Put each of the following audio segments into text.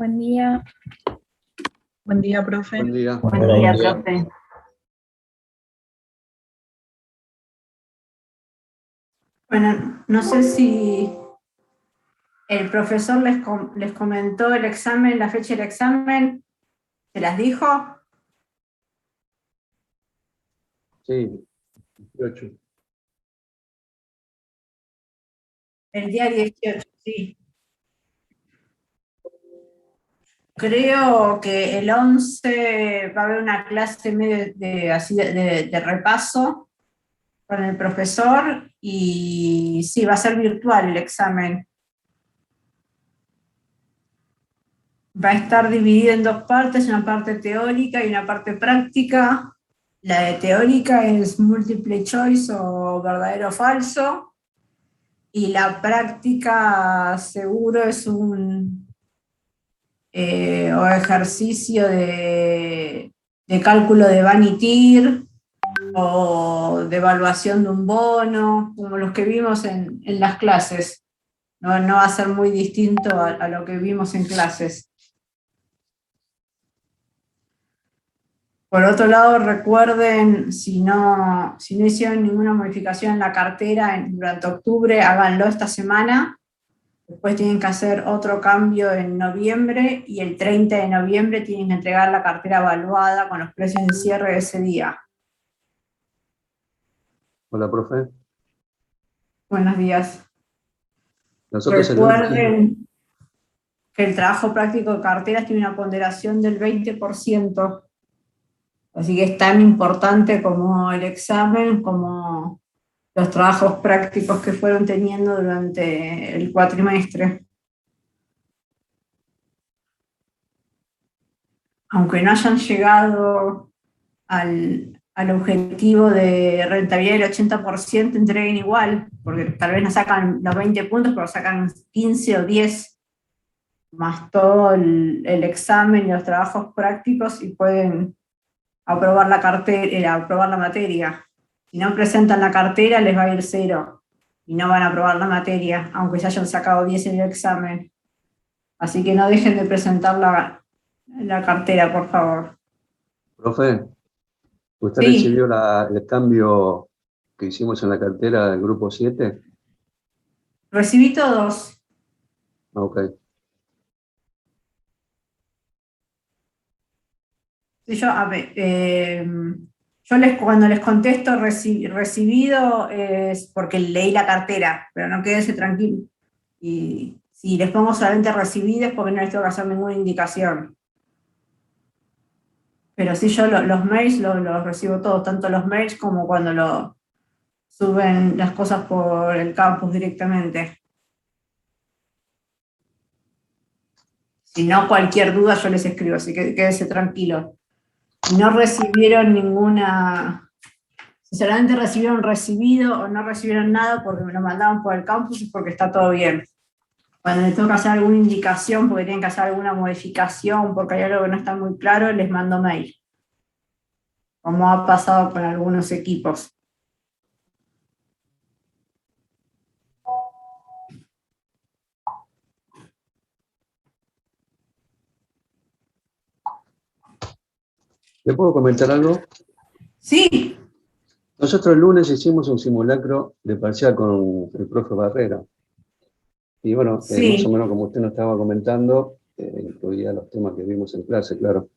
Buen día. Buen día, profe. Buen día. Buen día, profe. Bueno, no sé si el profesor les comentó el examen, la fecha del examen, ¿se las dijo? Sí, 18. El día 18, sí. Creo que el 11 va a haber una clase medio de repaso con el profesor y sí, va a ser virtual el examen. Va a estar dividido en dos partes, una parte teórica y una parte práctica. La de teórica es múltiple choice o verdadero o falso, y la práctica seguro es un o ejercicio de cálculo de Van-y-Tir o de evaluación de un bono, como los que vimos en las clases. No va a ser muy distinto a lo que vimos en clases. Por otro lado, recuerden, si no hicieron ninguna modificación en la cartera durante octubre, háganlo esta semana. Después tienen que hacer otro cambio en noviembre y el 30 de noviembre tienen que entregar la cartera evaluada con los precios de cierre de ese día. Hola, profe. Buenos días. Nosotros Recuerden que el trabajo práctico de carteras tiene una ponderación del 20%. Así que es tan importante como el examen, como los trabajos prácticos que fueron teniendo durante el cuatrimestre. Aunque no hayan llegado al objetivo de rentabilidad del 80%, entreguen igual, porque tal vez no sacan los 20 puntos, pero sacan 15 o 10, más todo el examen y los trabajos prácticos, y pueden aprobar la cartera, aprobar la materia. Si no presentan la cartera, les va a ir 0 y no van a aprobar la materia, aunque se hayan sacado 10 en el examen. Así que no dejen de presentar la cartera, por favor. Profe, ¿usted Sí. recibió el cambio que hicimos en la cartera del grupo 7? Recibí todos. Ok. Sí, cuando les contesto recibido es porque leí la cartera, pero no quédense tranquilos. Y si les pongo solamente recibido es porque no les tengo que hacer ninguna indicación. Pero sí, yo los mails los recibo todos, tanto los mails como cuando suben las cosas por el campus directamente. Si no, cualquier duda yo les escribo, así que quédense tranquilos. Si no recibieron si solamente recibieron recibido o no recibieron nada porque me lo mandaban por el campus, es porque está todo bien. Cuando les tengo que hacer alguna indicación, porque tienen que hacer alguna modificación, porque hay algo que no está muy claro, les mando mail. Como ha pasado con algunos equipos. ¿Le puedo comentar algo? Sí. Nosotros el lunes hicimos un simulacro de parcial con el profe Barrera. Y bueno, Sí. más o menos como usted nos estaba comentando, incluía los temas que vimos en clase, claro.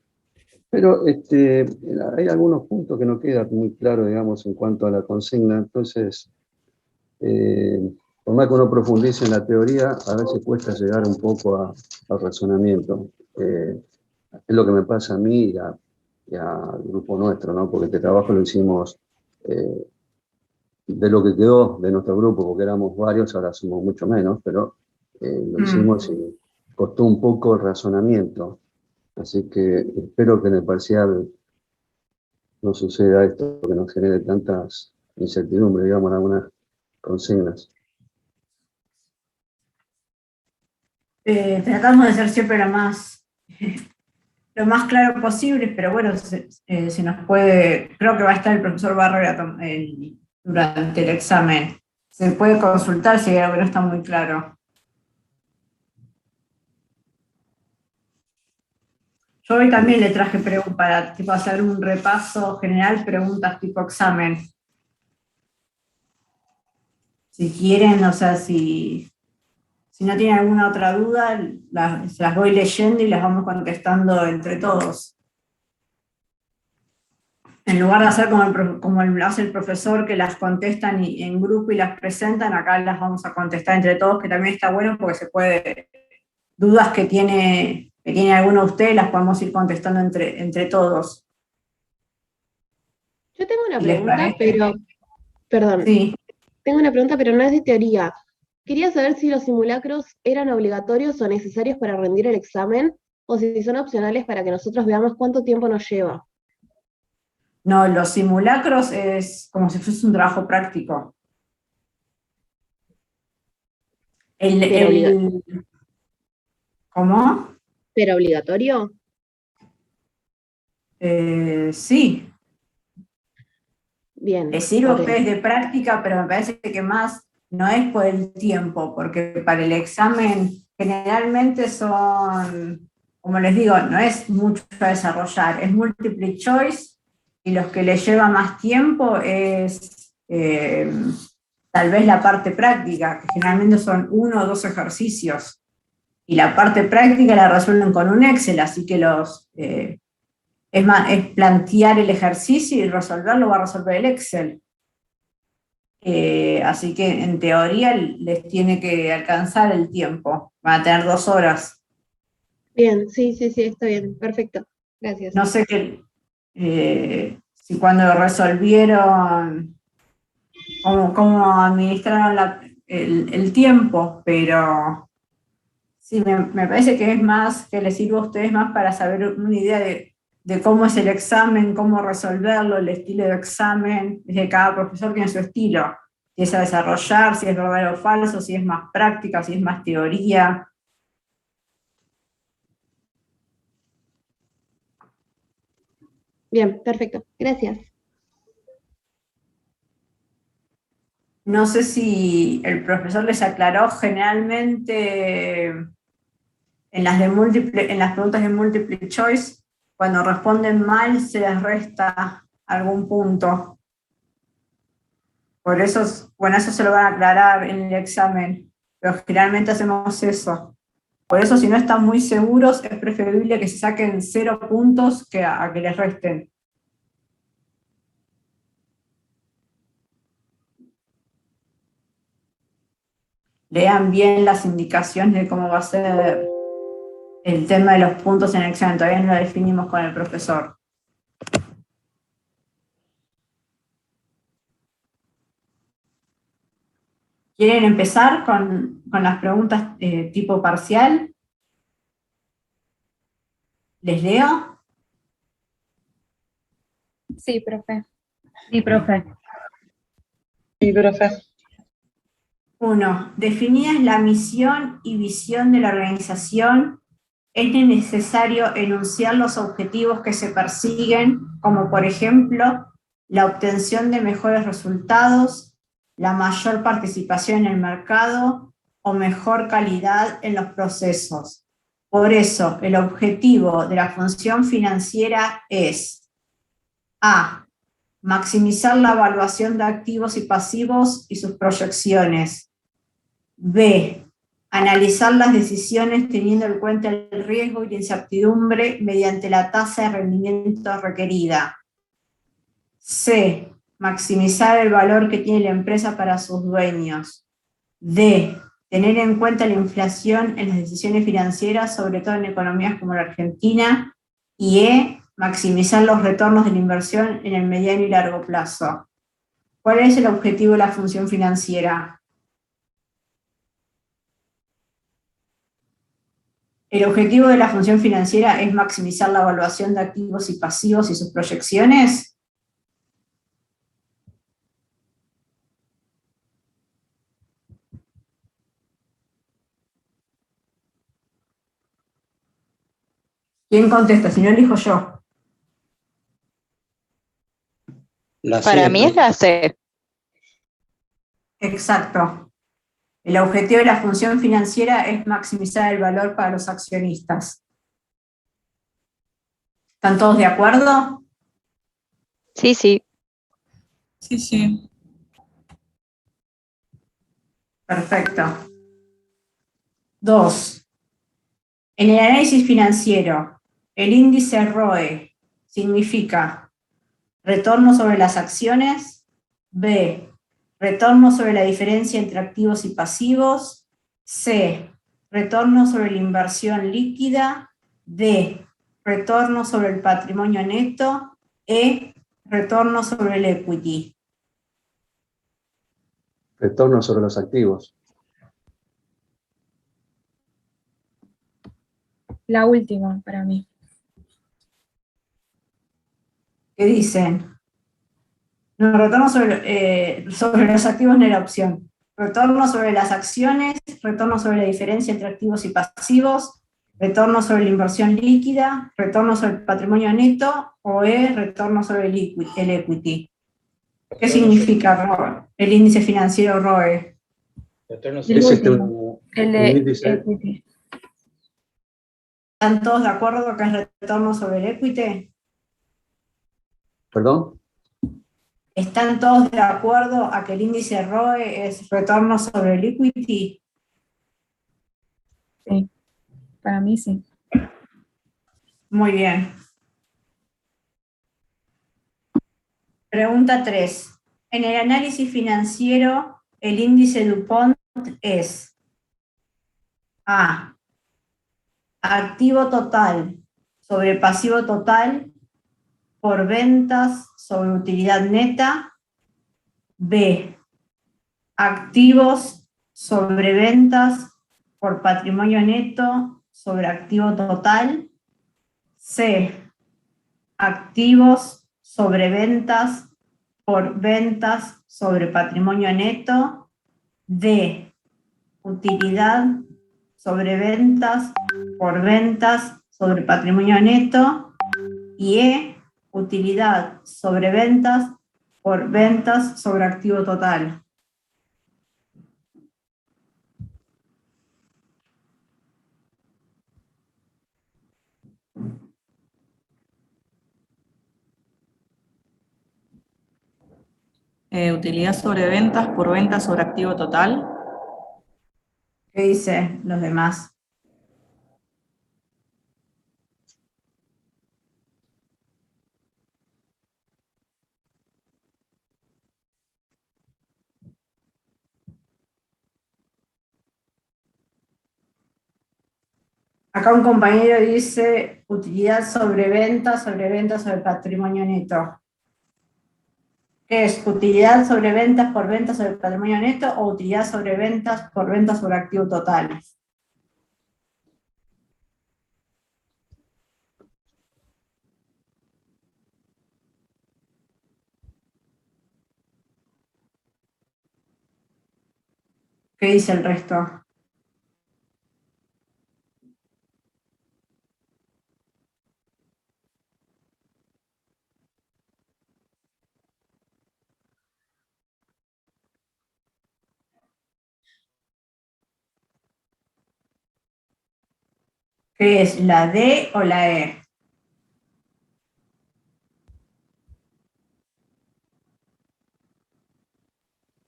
Pero hay algunos puntos que no quedan muy claros, digamos, en cuanto a la consigna. Entonces, por más que uno profundice en la teoría, a veces cuesta llegar un poco al razonamiento. Es lo que me pasa a mí y al grupo nuestro, ¿no? Porque este trabajo lo hicimos de lo que quedó de nuestro grupo, porque éramos varios, ahora somos mucho menos, pero lo hicimos y costó un poco el razonamiento. Así que espero que en el parcial no suceda esto, que nos genere tantas incertidumbres, digamos, en algunas consignas. Tratamos de ser siempre lo más claro posible, pero bueno, se nos puede, creo que va a estar el profesor Barrera durante el examen. Se puede consultar si hay algo que no está muy claro. Yo hoy también le traje preguntas para tipo, hacer un repaso general, preguntas tipo examen. Si quieren, o sea, si no tienen alguna otra duda, se las voy leyendo y las vamos contestando entre todos. En lugar de hacer como lo hace el profesor, que las contestan en grupo y las presentan, acá las vamos a contestar entre todos, que también está bueno porque se puede, dudas que tiene alguno de ustedes, las podemos ir contestando entre todos. Yo tengo una ¿Les pregunta, parece? pero, perdón, Sí. tengo una pregunta, pero no es de teoría. Quería saber si los simulacros eran obligatorios o necesarios para rendir el examen, o si son opcionales para que nosotros veamos cuánto tiempo nos lleva. No, los simulacros es como si fuese un trabajo práctico. ¿Cómo? ¿Pero obligatorio? Sí, Bien, les sirve a ok. ustedes de práctica, pero me parece que más no es por el tiempo, porque para el examen generalmente son, como les digo, no es mucho a desarrollar, es multiple choice, y los que les lleva más tiempo es tal vez la parte práctica, que generalmente son 1 o 2 ejercicios, y la parte práctica la resuelven con un Excel, así que es plantear el ejercicio y resolverlo, va a resolver el Excel. Así que en teoría les tiene que alcanzar el tiempo, van a tener 2 horas. Bien, sí, está bien, perfecto. Gracias. No sé si cuando lo resolvieron, cómo administraron el tiempo, pero sí, me parece que es más, que les sirve a ustedes más para saber una idea de cómo es el examen, cómo resolverlo, el estilo de examen, es que cada profesor tiene su estilo, si es a desarrollar, si es verdadero o falso, si es más práctica, si es más teoría. Bien, perfecto. Gracias. No sé si el profesor les aclaró, generalmente en las preguntas de multiple choice, cuando responden mal se les resta algún punto. Por eso, bueno, eso se lo van a aclarar en el examen, pero generalmente hacemos eso. Por eso, si no están muy seguros, es preferible que se saquen 0 puntos que a que les resten. Lean bien las indicaciones de cómo va a ser el tema de los puntos en el examen. Todavía no lo definimos con el profesor. ¿Quieren empezar con las preguntas tipo parcial? ¿Les leo? Sí, profe. Sí, profe. Sí, profe. 1. Definidas la misión y visión de la organización, es necesario enunciar los objetivos que se persiguen, como por ejemplo, la obtención de mejores resultados, la mayor participación en el mercado o mejor calidad en los procesos. Por eso, el objetivo de la función financiera es A. Maximizar la evaluación de activos y pasivos y sus proyecciones. B. Analizar las decisiones teniendo en cuenta el riesgo y la incertidumbre mediante la tasa de rendimiento requerida. C. Maximizar el valor que tiene la empresa para sus dueños. D. Tener en cuenta la inflación en las decisiones financieras, sobre todo en economías como la Argentina. Y E. Maximizar los retornos de la inversión en el mediano y largo plazo. ¿Cuál es el objetivo de la función financiera? El objetivo de la función financiera es maximizar la evaluación de activos y pasivos y sus proyecciones. ¿Quién contesta? Si no, elijo yo. Para mí es la C. Exacto. El objetivo de la función financiera es maximizar el valor para los accionistas. ¿Están todos de acuerdo? Sí, sí. Sí, sí. Perfecto. 2. En el análisis financiero, el índice ROE significa retorno sobre las acciones, B, retorno sobre la diferencia entre activos y pasivos, C, retorno sobre la inversión líquida, D, retorno sobre el patrimonio neto, E, retorno sobre el equity. Retorno sobre los activos. La última para mí. ¿Qué dicen? No, retorno sobre los activos no era opción. Retorno sobre las acciones, retorno sobre la diferencia entre activos y pasivos, retorno sobre la inversión líquida, retorno sobre el patrimonio neto o retorno sobre el equity. ¿Qué significa el índice financiero ROE? Es un índice. Equity. ¿Están todos de acuerdo que es retorno sobre el equity? ¿Perdón? ¿Están todos de acuerdo a que el índice ROE es retorno sobre el equity? Sí, para mí sí. Muy bien. Pregunta 3. En el análisis financiero, el índice DuPont es A, activo total sobre pasivo total por ventas sobre utilidad neta, B, activos sobre ventas por patrimonio neto sobre activo total, C, activos sobre ventas por ventas sobre patrimonio neto, D, utilidad sobre ventas por ventas sobre patrimonio neto, y E, utilidad sobre ventas por ventas sobre activo total. Utilidad sobre ventas por ventas sobre activo total. ¿Qué dicen los demás? Acá un compañero dice utilidad sobre ventas sobre patrimonio neto. ¿Qué es? ¿Utilidad sobre ventas por ventas sobre patrimonio neto o utilidad sobre ventas por ventas sobre activo total? ¿Qué dice el resto? ¿Qué es? ¿La D o la E?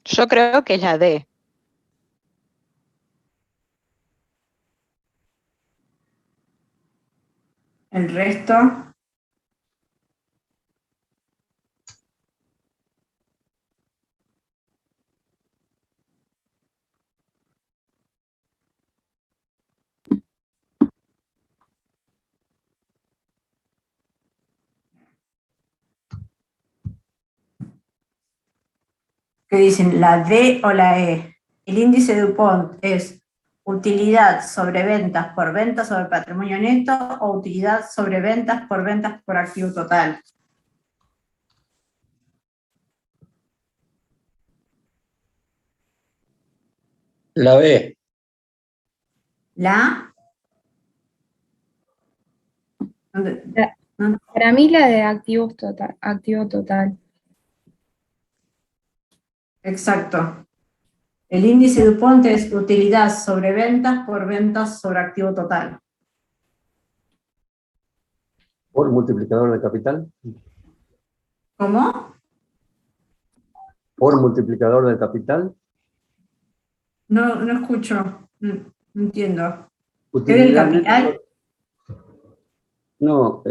Yo creo que es la D. ¿El resto? ¿Qué dicen? ¿La D o la E? El índice DuPont es utilidad sobre ventas sobre patrimonio neto o utilidad sobre ventas por activo total. La B. ¿La? Para mí la de activos total, activo total. Exacto. El índice DuPont es utilidad sobre ventas por ventas sobre activo total. ¿Por multiplicador de capital? ¿Cómo? ¿Por multiplicador de capital? No escucho, no entiendo. ¿Qué del Utilidad neta capital? no,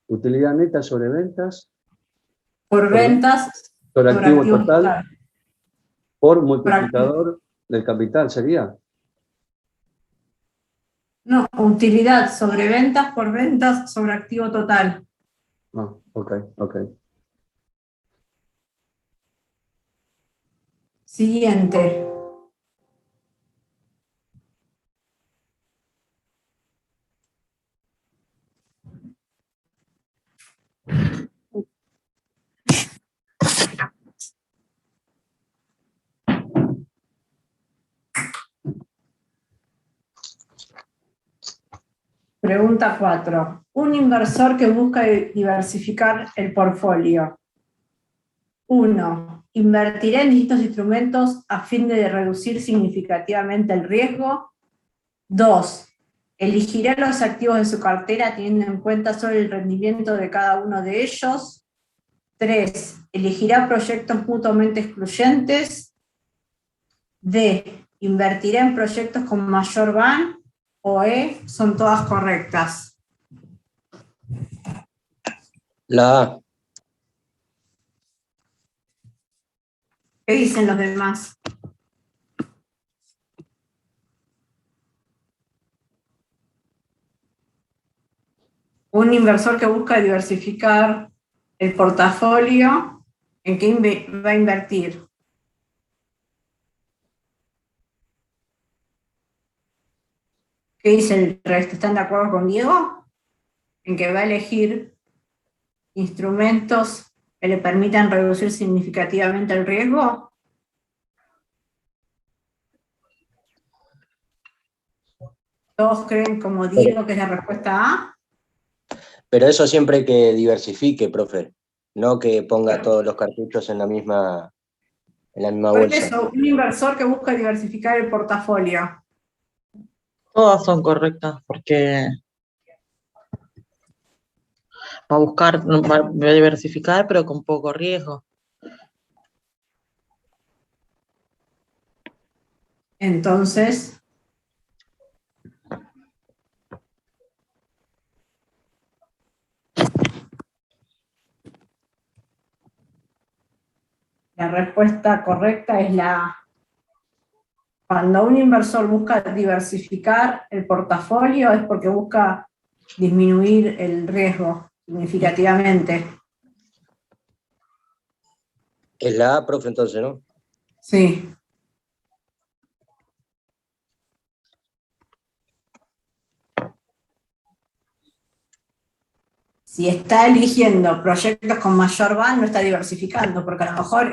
utilidad neta sobre ventas, Por ventas sobre sobre activo activo total, total. por Por activo. multiplicador del capital, ¿sería? No, utilidad sobre ventas por ventas sobre activo total. Ah, ok. Siguiente. Pregunta 4. Un inversor que busca diversificar el portfolio. 1. ¿Invertirá en distintos instrumentos a fin de reducir significativamente el riesgo? 2. ¿Elegirá los activos de su cartera teniendo en cuenta solo el rendimiento de cada uno de ellos? 3. ¿Elegirá proyectos mutuamente excluyentes? D. ¿Invertirá en proyectos con mayor VAN? O E. Son todas correctas. La A. ¿Qué dicen los demás? Un inversor que busca diversificar el portafolio, ¿en qué va a invertir? ¿Qué dice el resto? ¿Están de acuerdo con Diego? En que va a elegir instrumentos que le permitan reducir significativamente el riesgo. ¿Todos creen como Diego que es la respuesta A? Pero eso siempre que diversifique, profe. No que ponga todos los cartuchos en la misma Por bolsa. eso, un inversor que busca diversificar el portafolio. Todas son correctas, porque va a buscar, va a diversificar, pero con poco riesgo. Entonces, la respuesta correcta es la A. Cuando un inversor busca diversificar el portafolio es porque busca disminuir el riesgo significativamente. Es la A, profe, entonces, ¿no? Sí. Si está eligiendo proyectos con mayor VAN, no está diversificando, porque a lo mejor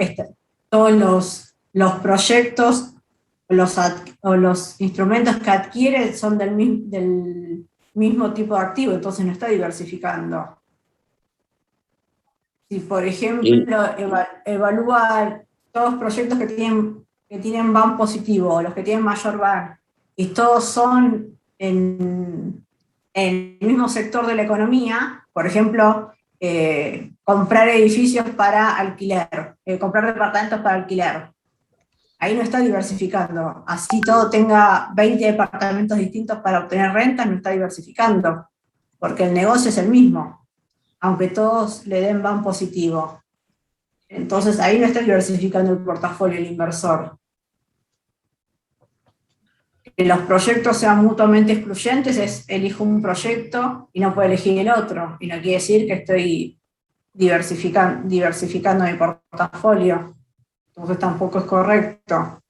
todos los proyectos o los instrumentos que adquiere son del mismo tipo de activo, entonces no está diversificando. Si, por ejemplo, evalúa todos los proyectos que tienen VAN positivo, los que tienen mayor VAN, y todos son en el mismo sector de la economía, por ejemplo, comprar edificios para alquiler, comprar departamentos para alquiler. Ahí no está diversificando. Así todo tenga 20 departamentos distintos para obtener rentas, no está diversificando, porque el negocio es el mismo, aunque todos le den VAN positivo. Entonces ahí no está diversificando el portafolio el inversor. Que los proyectos sean mutuamente excluyentes elijo un proyecto y no puedo elegir el otro, y no quiere decir que estoy diversificando mi portafolio. Entonces tampoco es correcto.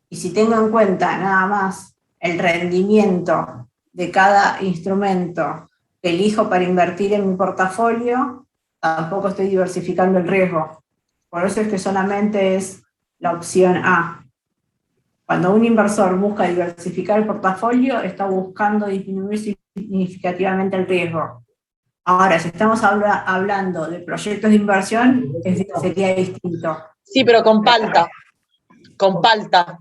Y si tengo en cuenta nada más el rendimiento de cada instrumento que elijo para invertir en mi portafolio, tampoco estoy diversificando el riesgo. Por eso es que solamente es la opción A. Cuando un inversor busca diversificar el portafolio, está buscando disminuir significativamente el riesgo. Ahora, si estamos hablando de proyectos de inversión, sería distinto. Sí, pero con palta. Con palta.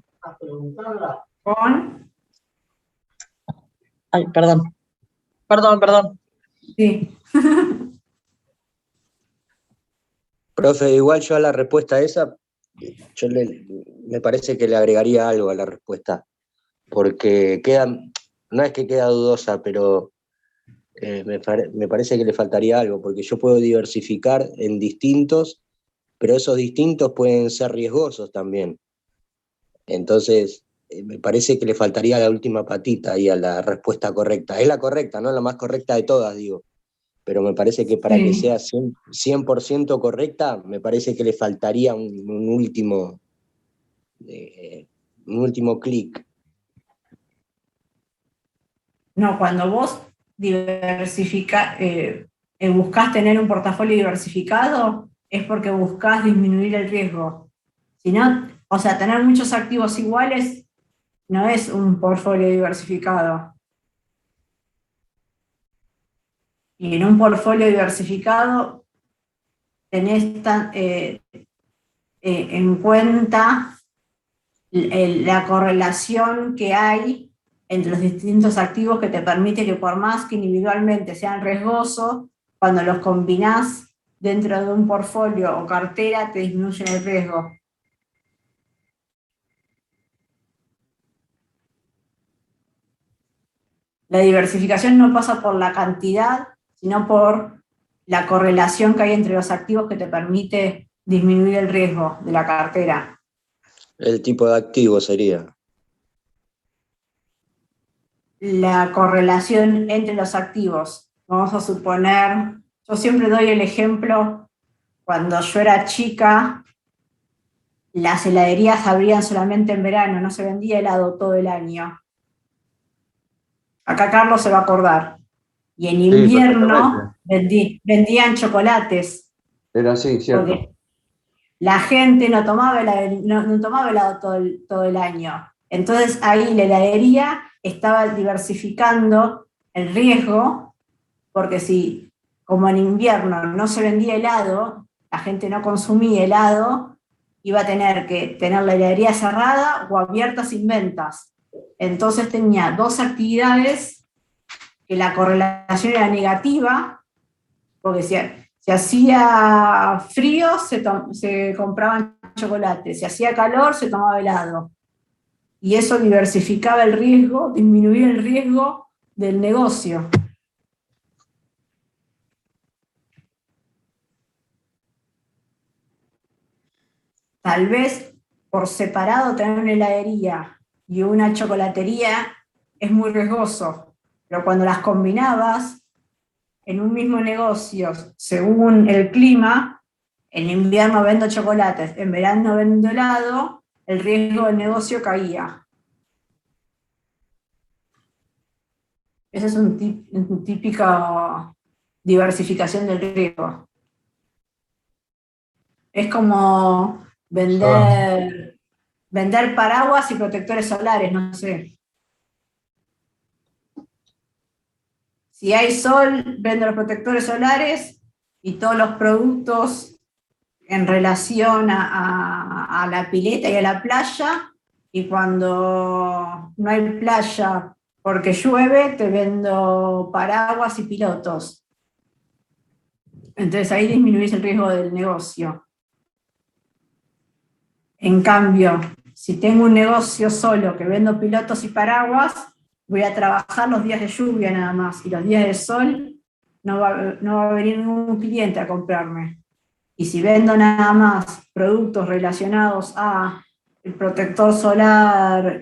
¿Con? Ay, perdón. Perdón. Sí. Profe, igual yo a la respuesta a esa, me parece que le agregaría algo a la respuesta, porque no es que queda dudosa, pero me parece que le faltaría algo, porque yo puedo diversificar en distintos, pero esos distintos pueden ser riesgosos también. Entonces, me parece que le faltaría la última patita ahí a la respuesta correcta. Es la correcta, ¿no? La más correcta de todas, digo. Pero me parece que para que sea 100% correcta, me parece que le faltaría un último clic. No, cuando vos buscás tener un portafolio diversificado, es porque buscás disminuir el riesgo. Si no, o sea, tener muchos activos iguales no es un portfolio diversificado. Y en un portfolio diversificado tenés en cuenta la correlación que hay entre los distintos activos que te permite que por más que individualmente sean riesgosos, cuando los combinás dentro de un portfolio o cartera te disminuyen el riesgo. La diversificación no pasa por la cantidad, sino por la correlación que hay entre los activos que te permite disminuir el riesgo de la cartera. El tipo de activo sería. La correlación entre los activos. Vamos a suponer, yo siempre doy el ejemplo, cuando yo era chica, las heladerías abrían solamente en verano, no se vendía helado todo el año. Acá Carlos se va a acordar. Y en invierno vendían chocolates. Era así, cierto. Porque la gente no tomaba helado todo el año. Entonces ahí la heladería estaba diversificando el riesgo, porque si, como en invierno no se vendía helado, la gente no consumía helado, iba a tener que tener la heladería cerrada o abierta sin ventas. Entonces tenía dos actividades que la correlación era negativa, porque si hacía frío se compraban chocolates, si hacía calor se tomaba helado. Y eso diversificaba el riesgo, disminuía el riesgo del negocio. Tal vez por separado tener una heladería y una chocolatería es muy riesgoso, pero cuando las combinabas en un mismo negocio, según el clima, en invierno vendo chocolates, en verano vendo helado, el riesgo del negocio caía. Esa es una típica diversificación del riesgo. Es como vender paraguas y protectores solares, no sé. Si hay sol, vendo los protectores solares y todos los productos en relación a la pileta y a la playa, y cuando no hay playa porque llueve, te vendo paraguas y pilotos. Entonces ahí disminuís el riesgo del negocio. En cambio, si tengo un negocio solo que vendo pilotos y paraguas, voy a trabajar los días de lluvia nada más, y los días de sol no va a venir ningún cliente a comprarme. Y si vendo nada más productos relacionados a el protector solar,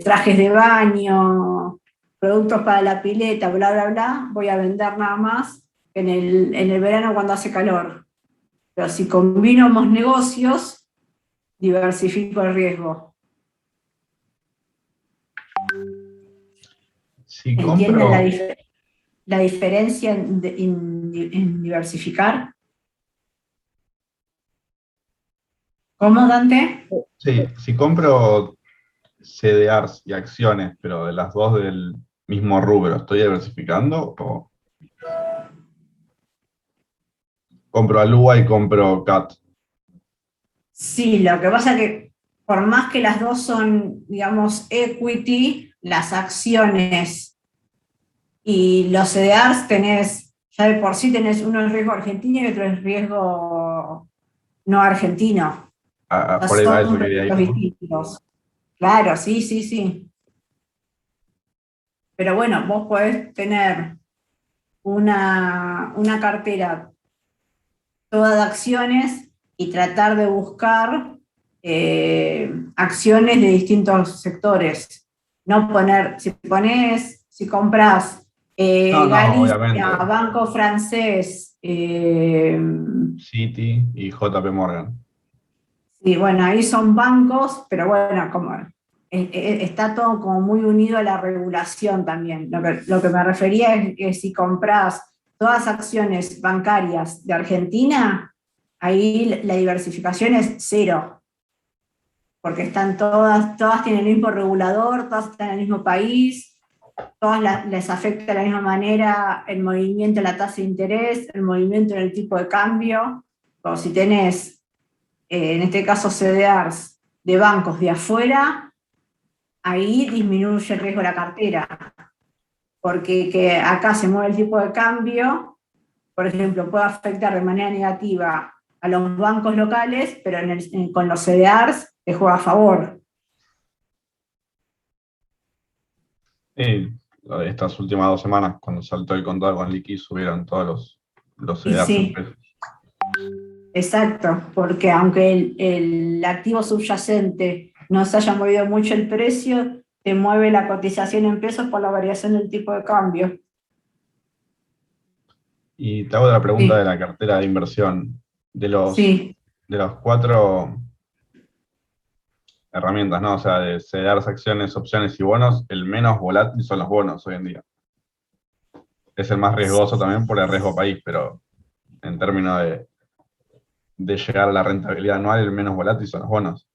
trajes de baño, productos para la pileta, bla, bla, bla, voy a vender nada más en el verano cuando hace calor. Pero si combino ambos negocios, diversifico el riesgo. Si ¿Entienden la diferencia en diversificar? ¿Cómo, Dante? Sí, si compro CDRs y acciones, pero de las dos del mismo rubro, ¿estoy diversificando? ¿O compro Alúa y compro CAT? Sí, lo que pasa es que por más que las dos son, digamos, equity, las acciones Y los CDRs ya de por sí tenés uno en riesgo argentino y otro en riesgo no argentino. Por ahí va, eso Son quería ir, riesgos ¿no? distintos. Claro, sí. Pero bueno, vos podés tener una cartera toda de acciones y tratar de buscar acciones de distintos sectores. No poner, si compras No, Galicia, obviamente. Banco Francés, Citi y JP Morgan. sí, bueno, ahí son bancos, pero bueno, como está todo como muy unido a la regulación también. Lo que me refería es que si compras todas acciones bancarias de Argentina, ahí la diversificación es cero, porque están todas tienen el mismo regulador, todas están en el mismo país, todas les afecta de la misma manera el movimiento en la tasa de interés, el movimiento en el tipo de cambio. O si tenés, en este caso, CDRs de bancos de afuera, ahí disminuye el riesgo de la cartera, porque que acá se mueve el tipo de cambio, por ejemplo, puede afectar de manera negativa a los bancos locales, pero con los CDRs te juega a favor. Sí, estas últimas 2 semanas, cuando saltó el contado con liqui, subieron todos los Y CDRs en sí, pesos. exacto, porque aunque el activo subyacente no se haya movido mucho el precio, te mueve la cotización en pesos por la variación del tipo de cambio. Y te hago la pregunta Sí. de la cartera de inversión. De Sí, los 4 herramientas, ¿no? O sea, de CDRs, acciones, opciones y bonos, el menos volátil son los bonos hoy en día. Es el más riesgoso también por el riesgo país, pero en términos de llegar a la rentabilidad anual, el menos volátil son los bonos.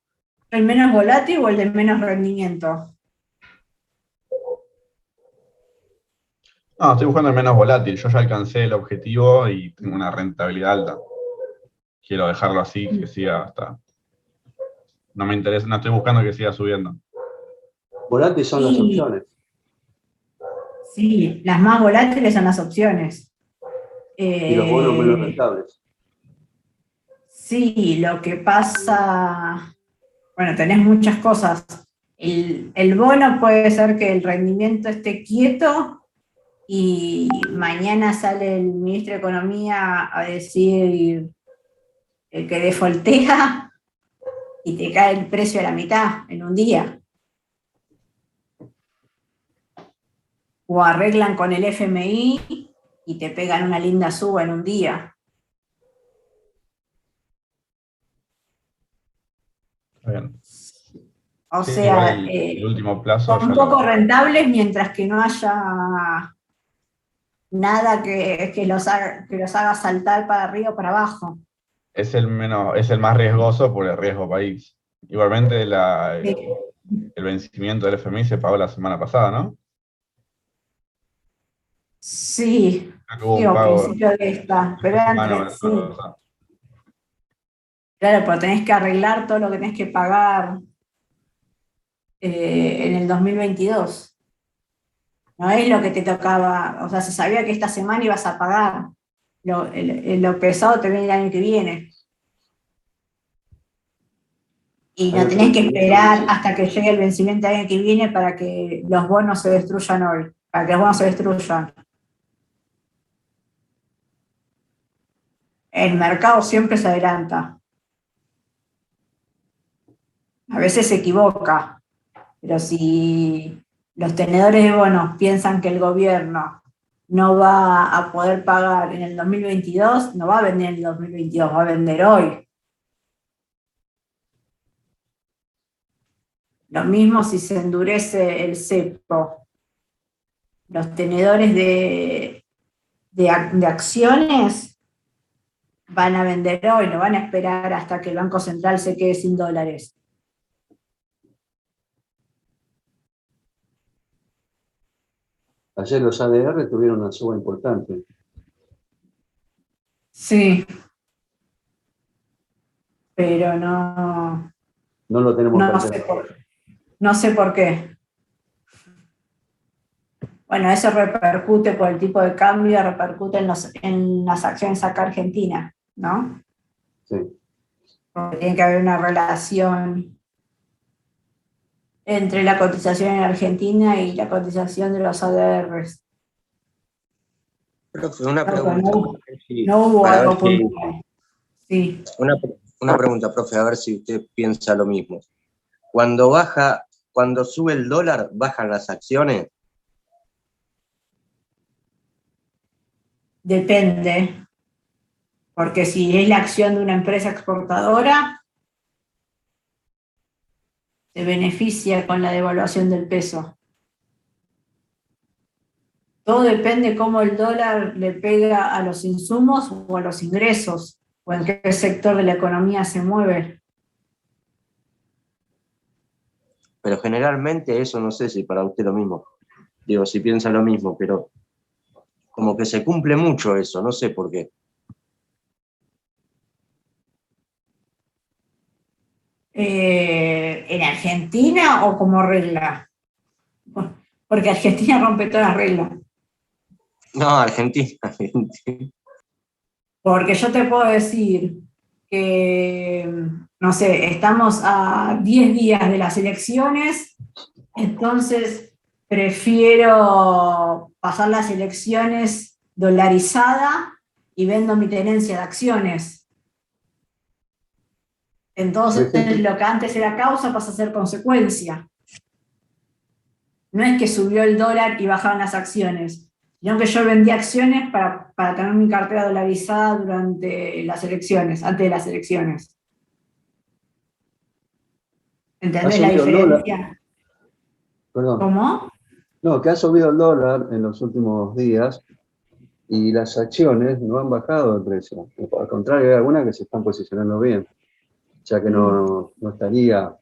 ¿el menos volátil o el de menos rendimiento? No, estoy buscando el menos volátil. Yo ya alcancé el objetivo y tengo una rentabilidad alta. Quiero dejarlo así, que siga hasta... No me interesa, no estoy buscando que siga subiendo. Volátiles son las opciones. Sí, las más volátiles son las opciones. Y los bonos menos rentables. Sí, lo que pasa, bueno, tenés muchas cosas. El bono puede ser que el rendimiento esté quieto y mañana sale el ministro de Economía a decir que defoltea y te cae el precio a la mitad en un día. O arreglan con el FMI y te pegan una linda suba en un día. Está bien. O Sí, sea, igual el último plazo son ya poco lo... rentables mientras que no haya nada que los haga saltar para arriba o para abajo. Es el más riesgoso por el riesgo país. Igualmente el vencimiento del FMI se pagó la semana pasada, ¿no? Sí, Creo que hubo sí, un o pago principio de esta, pero esta semana o la sí, semana pasada. claro, pero tenés que arreglar todo lo que tenés que pagar en el 2022. No es lo que te tocaba, o sea, se sabía que esta semana ibas a pagar. Lo pesado te viene el año que viene. Y Hay no otro tenés que vencimiento esperar que hasta que llegue el vencimiento del año que viene para que los bonos se destruyan hoy, para que los bonos se destruyan. El mercado siempre se adelanta. A veces se equivoca, pero si los tenedores de bonos piensan que el gobierno no va a poder pagar en el 2022, no va a vender en el 2022, va a vender hoy. Lo mismo si se endurece el cepo. Los tenedores de acciones van a vender hoy, no van a esperar hasta que el Banco Central se quede sin dólares. ayer los ADR tuvieron una suba importante. Sí, pero no No lo tenemos sé presente. no sé por qué. Bueno, eso repercute por el tipo de cambio, repercute en las acciones acá Argentina, ¿no? Sí. Porque tiene que haber una relación entre la cotización en Argentina y la cotización de los ADRs. Profe, una No, pregunta. no hubo Para ver algo si- puntual. Sí. una pregunta, profe, a ver si usted piensa lo mismo. Cuando sube el dólar, ¿bajan las acciones? Depende, porque si es la acción de una empresa exportadora, se beneficia con la devaluación del peso. Todo depende cómo el dólar le pega a los insumos o a los ingresos, o en qué sector de la economía se mueve. Pero generalmente eso no sé si para usted lo mismo. Digo, si piensa lo mismo, pero como que se cumple mucho eso, no sé por qué. ¿En Argentina o como regla? Porque Argentina rompe todas las reglas. No, Argentina, Argentina. Porque yo te puedo decir que, no sé, estamos a 10 días de las elecciones, entonces prefiero pasar las elecciones dolarizada y vendo mi tenencia de acciones. Entonces, Por ejemplo, lo que antes era causa pasa a ser consecuencia. No es que subió el dólar y bajaron las acciones, sino que yo vendí acciones para tener mi cartera dolarizada durante las elecciones, antes de las elecciones. ha ¿Entendés la subido el dólar. diferencia? Perdón. ¿Cómo? No, que ha subido el dólar en los últimos días y las acciones no han bajado de precio. Al contrario, hay algunas que se están posicionando bien, ya que no estaría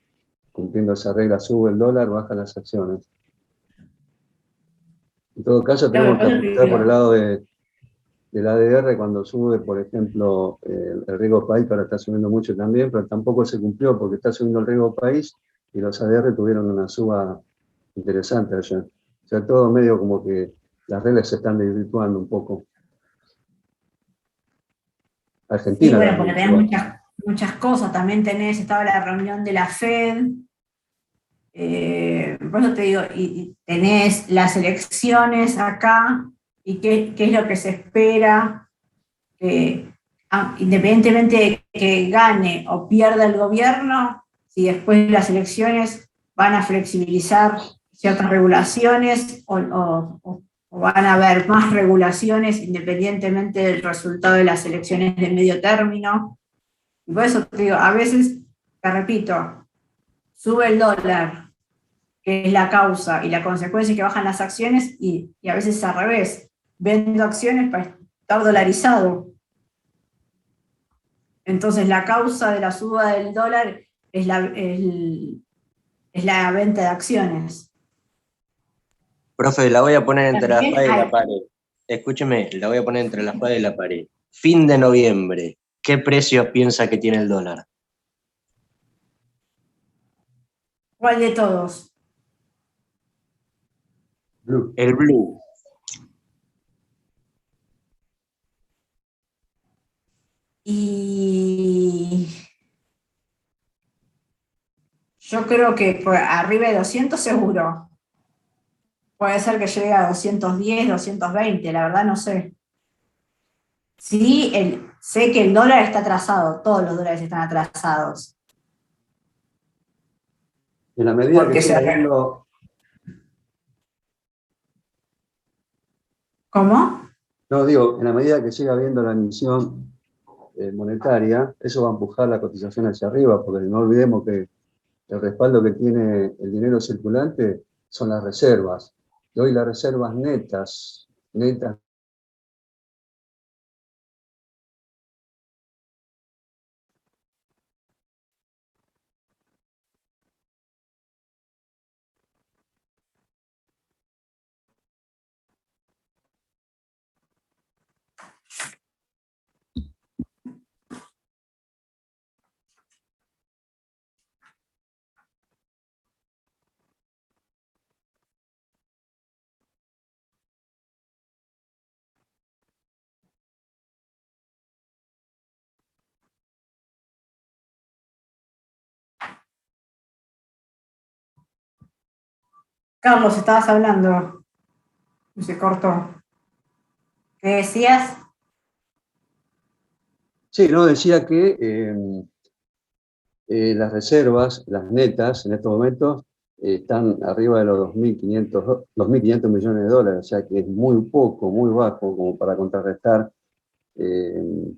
cumpliendo esa regla, sube el dólar, bajan las acciones. En todo caso, tenemos que apuntar por el lado del ADR cuando sube, por ejemplo, el riesgo país, que ahora está subiendo mucho también, pero tampoco se cumplió porque está subiendo el riesgo país y los ADR tuvieron una suba interesante ayer. O sea, todo medio como que las reglas se están desvirtuando un poco. Sí, Argentina bueno, porque también. tenés muchas cosas. También estaba la reunión de la Fed. Por eso te digo, y tenés las elecciones acá, y qué es lo que se espera, independientemente de que gane o pierda el gobierno, si después de las elecciones van a flexibilizar ciertas regulaciones o van a haber más regulaciones independientemente del resultado de las elecciones de medio término. Y por eso te digo, a veces, te repito, sube el dólar, que es la causa, y la consecuencia es que bajan las acciones, y a veces al revés, vendo acciones para estar dolarizado. Entonces la causa de la suba del dólar es la venta de acciones. Profe, la voy a poner entre la También espada y la hay, pared. Escúcheme, la voy a poner entre la espada y la pared. Fin de noviembre, ¿qué precios piensa que tiene el dólar? ¿cuál de todos? Blue. El blue. Y yo creo que arriba de 200 seguro. Puede ser que llegue a 210, 220, la verdad no sé. Sí, sé que el dólar está atrasado, todos los dólares están atrasados. En la medida que Porque siga habiendo, ¿Cómo? no digo, en la medida que siga habiendo la emisión monetaria, eso va a empujar la cotización hacia arriba, porque no olvidemos que el respaldo que tiene el dinero circulante son las reservas. Y hoy las reservas netas Carlos, estabas hablando. Se cortó. ¿Qué decías? Sí, no, decía que las reservas, las netas, en estos momentos, están arriba de los 2.500 millones de dólares, o sea que es muy poco, muy bajo, como para contrarrestar eh,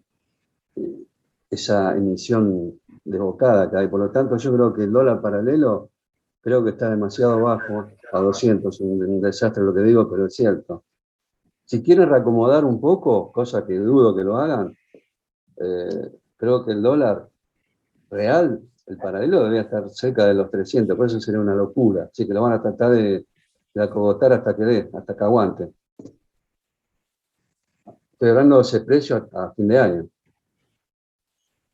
esa emisión desbocada que hay. Por lo tanto, yo creo que el dólar paralelo creo que está demasiado bajo, a 200, un desastre lo que digo, pero es cierto. Si quieren reacomodar un poco, cosa que dudo que lo hagan, creo que el dólar real, el paralelo debería estar cerca de los 300, por eso sería una locura. Así que lo van a tratar de acogotar hasta que dé, hasta que aguante. Estoy hablando de ese precio a fin de año.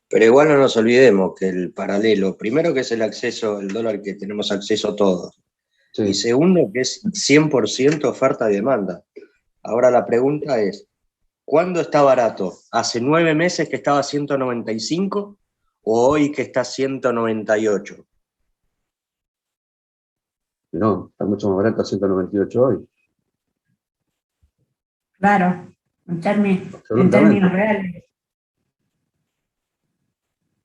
Pero igual no nos olvidemos que el paralelo, primero que es el acceso, el dólar que tenemos acceso todos, Sí. y segundo que es 100% oferta y demanda. Ahora la pregunta es, ¿cuándo está barato? ¿Hace 9 meses que estaba a 195 o hoy que está a 198? No, está mucho más barato a 198 hoy. Claro, en Absolutamente. términos reales.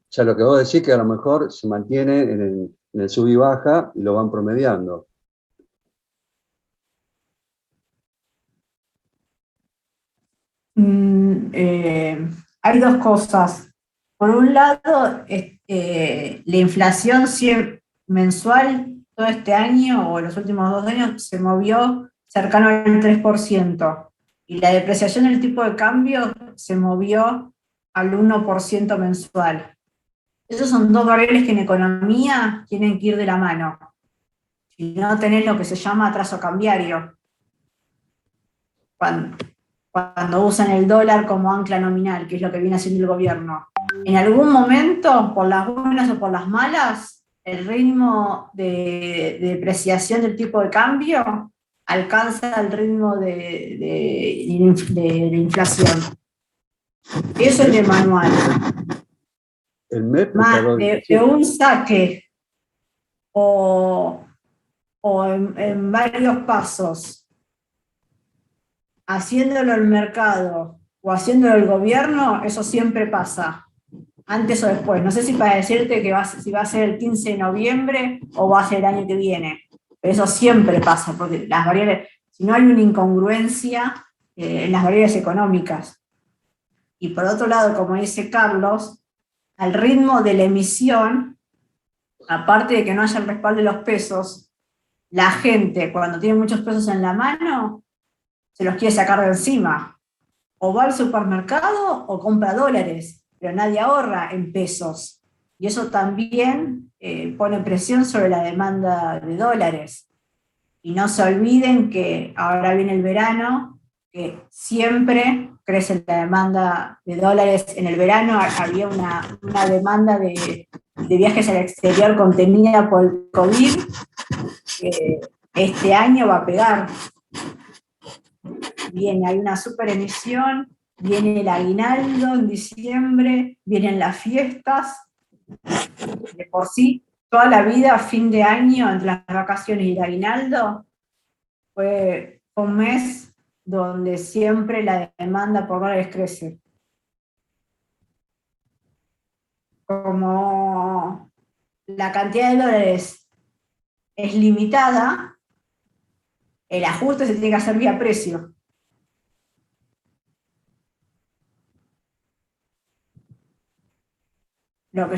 O sea, lo que vos decís que a lo mejor se mantiene en el sub y baja y lo van promediando. Hay dos cosas. Por un lado, la inflación mensual todo este año o los últimos 2 años se movió cercano al 3%, y la depreciación del tipo de cambio se movió al 1% mensual. Esos son dos variables que en economía tienen que ir de la mano. Si no, tenés lo que se llama atraso cambiario. Cuando usan el dólar como ancla nominal, que es lo que viene haciendo el gobierno. En algún momento, por las buenas o por las malas, el ritmo de depreciación del tipo de cambio alcanza el ritmo de inflación. Eso es de manual. El MEP Más de un saque o en varios pasos, haciéndolo el mercado o haciéndolo el gobierno, eso siempre pasa, antes o después. No sé si para decirte que si va a ser el 15 de noviembre o va a ser el año que viene, pero eso siempre pasa, porque las variables, si no hay una incongruencia en las variables económicas. Y por otro lado, como dice Carlos, al ritmo de la emisión, aparte de que no haya el respaldo de los pesos, la gente cuando tiene muchos pesos en la mano, se los quiere sacar de encima. O va al supermercado o compra dólares, pero nadie ahorra en pesos. Y eso también pone presión sobre la demanda de dólares. Y no se olviden que ahora viene el verano, que siempre crece la demanda de dólares. En el verano había una demanda de viajes al exterior contenida por el COVID, que este año va a pegar. Viene, hay una super emisión, viene el aguinaldo en diciembre, vienen las fiestas. De por sí, toda la vida, fin de año, entre las vacaciones y el aguinaldo, fue un mes donde siempre la demanda por dólares crece. Como la cantidad de dólares es limitada, el ajuste se tiene que hacer vía precio. Lo que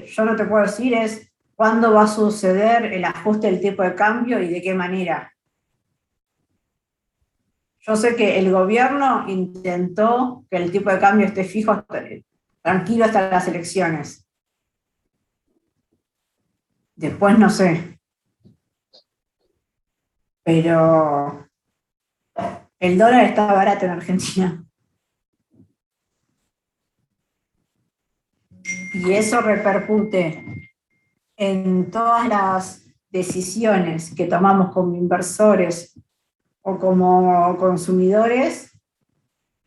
yo no te puedo decir es cuándo va a suceder el ajuste del tipo de cambio y de qué manera. Yo sé que el gobierno intentó que el tipo de cambio esté fijo, tranquilo hasta las elecciones. Después no sé. Pero el dólar está barato en Argentina. Y eso repercute en todas las decisiones que tomamos como inversores o como consumidores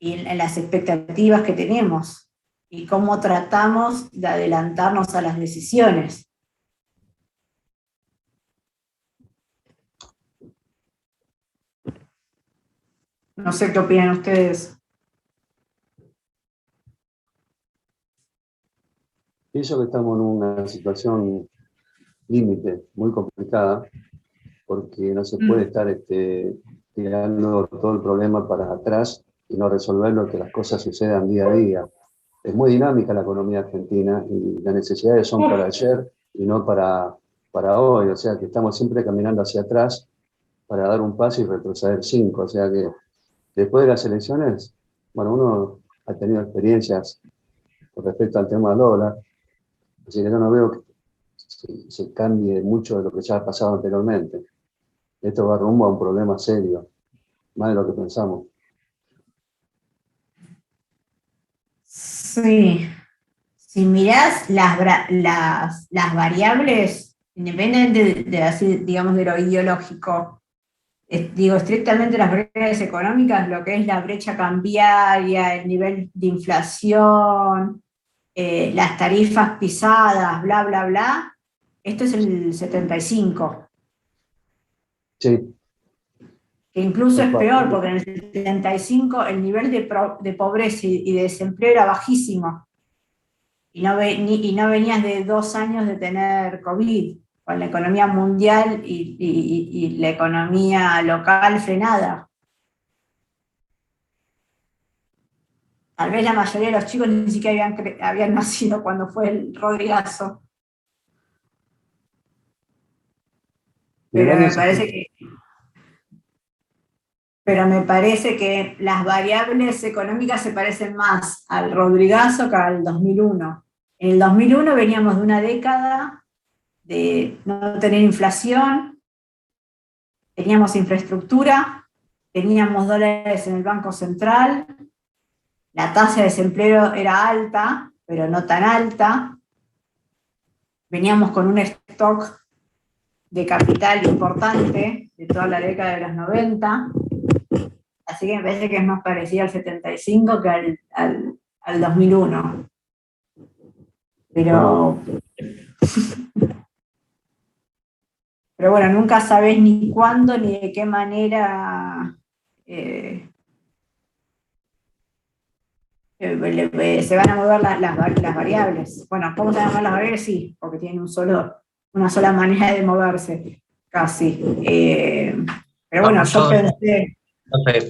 y en las expectativas que tenemos y cómo tratamos de adelantarnos a las decisiones. No sé qué opinan ustedes. Pienso que estamos en una situación límite, muy complicada, porque no se puede estar tirando todo el problema para atrás y no resolverlo, que las cosas sucedan día a día. Es muy dinámica la economía argentina y las necesidades son para ayer y no para hoy, o sea que estamos siempre caminando hacia atrás para dar un paso y retroceder 5, o sea que después de las elecciones, bueno, uno ha tenido experiencias con respecto al tema del dólar, así que yo no veo que se cambie mucho de lo que ya ha pasado anteriormente. Esto va rumbo a un problema serio, más de lo que pensamos. Sí. Si mirás las variables, independientemente digamos, de lo ideológico, digo, estrictamente las variables económicas, lo que es la brecha cambiaria, el nivel de inflación, las tarifas pisadas, bla, bla, bla, esto es el 75. Sí. Que incluso es peor, porque en el 75 el nivel de pobreza y de desempleo era bajísimo. Y no venías de 2 años de tener COVID, con la economía mundial y la economía local frenada. Tal vez la mayoría de los chicos ni siquiera habían nacido cuando fue el Rodrigazo. Pero me parece que las variables económicas se parecen más al Rodrigazo que al 2001. En el 2001 veníamos de una década de no tener inflación, teníamos infraestructura, teníamos dólares en el Banco Central, la tasa de desempleo era alta, pero no tan alta, veníamos con un stock de capital importante de toda la década de los 90, así que me parece que es más parecido al 75 que al 2001. Pero bueno, nunca sabés ni cuándo ni de qué manera se van a mover las variables. Bueno, ¿cómo se van a mover las variables? Sí, porque tienen una sola manera de moverse, casi. Pero bueno, yo pensé...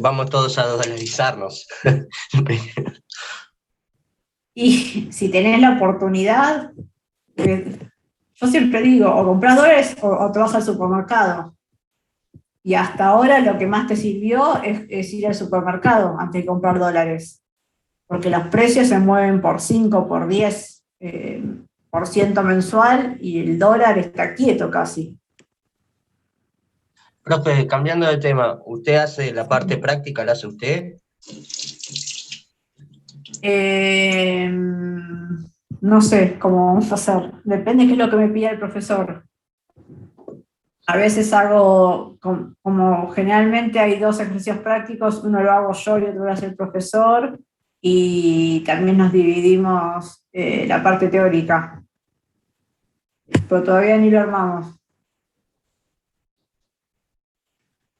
Vamos todos a dolarizarnos. Y si tenés la oportunidad, yo siempre digo, o compras dólares o te vas al supermercado. Y hasta ahora lo que más te sirvió es ir al supermercado antes de comprar dólares. Porque los precios se mueven por 5, por 10% mensual y el dólar está quieto casi. Profe, cambiando de tema, ¿usted hace la parte práctica, la hace usted? No sé cómo vamos a hacer. Depende de qué es lo que me pida el profesor. A veces hago, como generalmente hay 2 ejercicios prácticos, uno lo hago yo y otro lo hace el profesor, y también nos dividimos la parte teórica. Pero todavía ni lo armamos.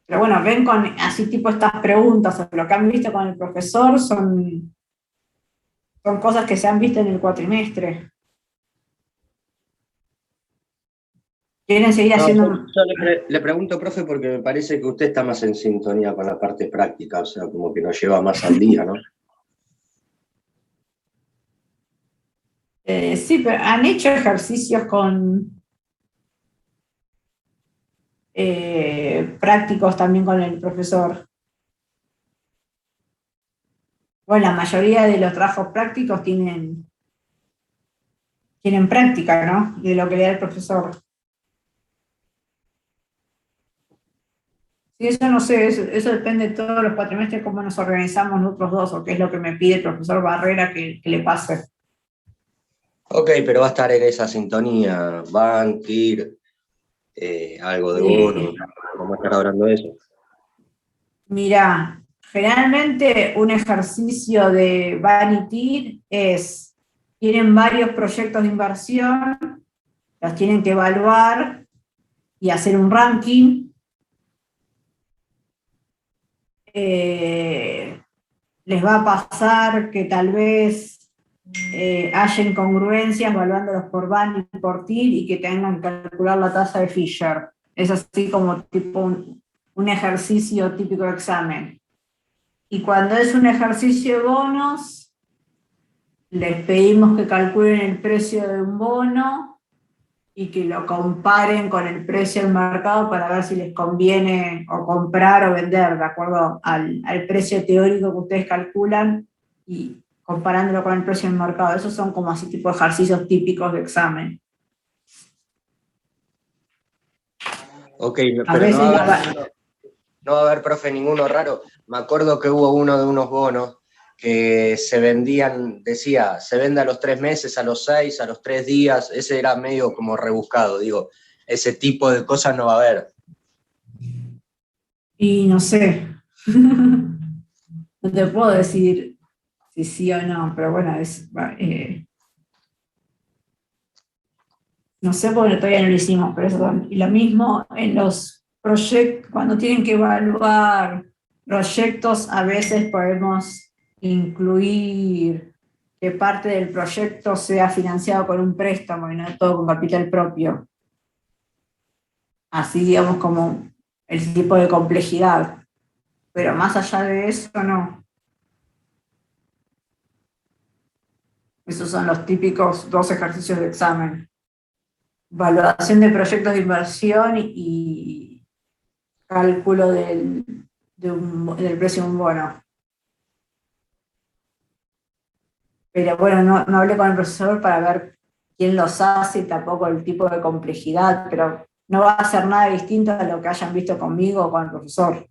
Pero bueno, ven con así tipo estas preguntas, o lo que han visto con el profesor, son cosas que se han visto en el cuatrimestre. ¿Quieren seguir haciendo? Yo le pregunto, profe, porque me parece que usted está más en sintonía con la parte práctica, o sea, como que nos lleva más al día, ¿no? Sí, pero han hecho ejercicios con prácticos también con el profesor. Bueno, la mayoría de los trabajos prácticos tienen práctica, ¿no? De lo que le da el profesor. Sí, eso no sé, eso depende de todos los cuatrimestres, cómo nos organizamos nosotros dos, o qué es lo que me pide el profesor Barrera que le pase. Ok, pero va a estar en esa sintonía, van, TIR, algo de bono, ¿cómo estar hablando de eso? Mirá, generalmente un ejercicio de Van y TIR tienen varios proyectos de inversión, los tienen que evaluar y hacer un ranking. les va a pasar que tal vez haya incongruencias evaluándolos por Van y por TIR y que tengan que calcular la tasa de Fisher. Es así como tipo un ejercicio típico de examen. Y cuando es un ejercicio de bonos, les pedimos que calculen el precio de un bono y que lo comparen con el precio del mercado para ver si les conviene o comprar o vender, de acuerdo al precio teórico que ustedes calculan y comparándolo con el precio del mercado. Esos son como así tipo ejercicios típicos de examen. Ok, pero no va a haber, profe, ninguno raro. Me acuerdo que hubo uno de unos bonos que se vendían, decía, se vende a los 3 meses, a los 6, a los 3 días. Ese era medio como rebuscado, digo. Ese tipo de cosas no va a haber. Y no sé. No te puedo decir si sí o no, pero bueno, no sé porque todavía no lo hicimos, pero eso y lo mismo en los proyectos, cuando tienen que evaluar proyectos, a veces podemos incluir que parte del proyecto sea financiado con un préstamo y no todo con capital propio. Así, digamos, como el tipo de complejidad. Pero más allá de eso, no. Esos son los típicos 2 ejercicios de examen. Evaluación de proyectos de inversión y cálculo del precio de un bono. Pero bueno, no hablé con el profesor para ver quién los hace y tampoco el tipo de complejidad, pero no va a ser nada distinto a lo que hayan visto conmigo o con el profesor.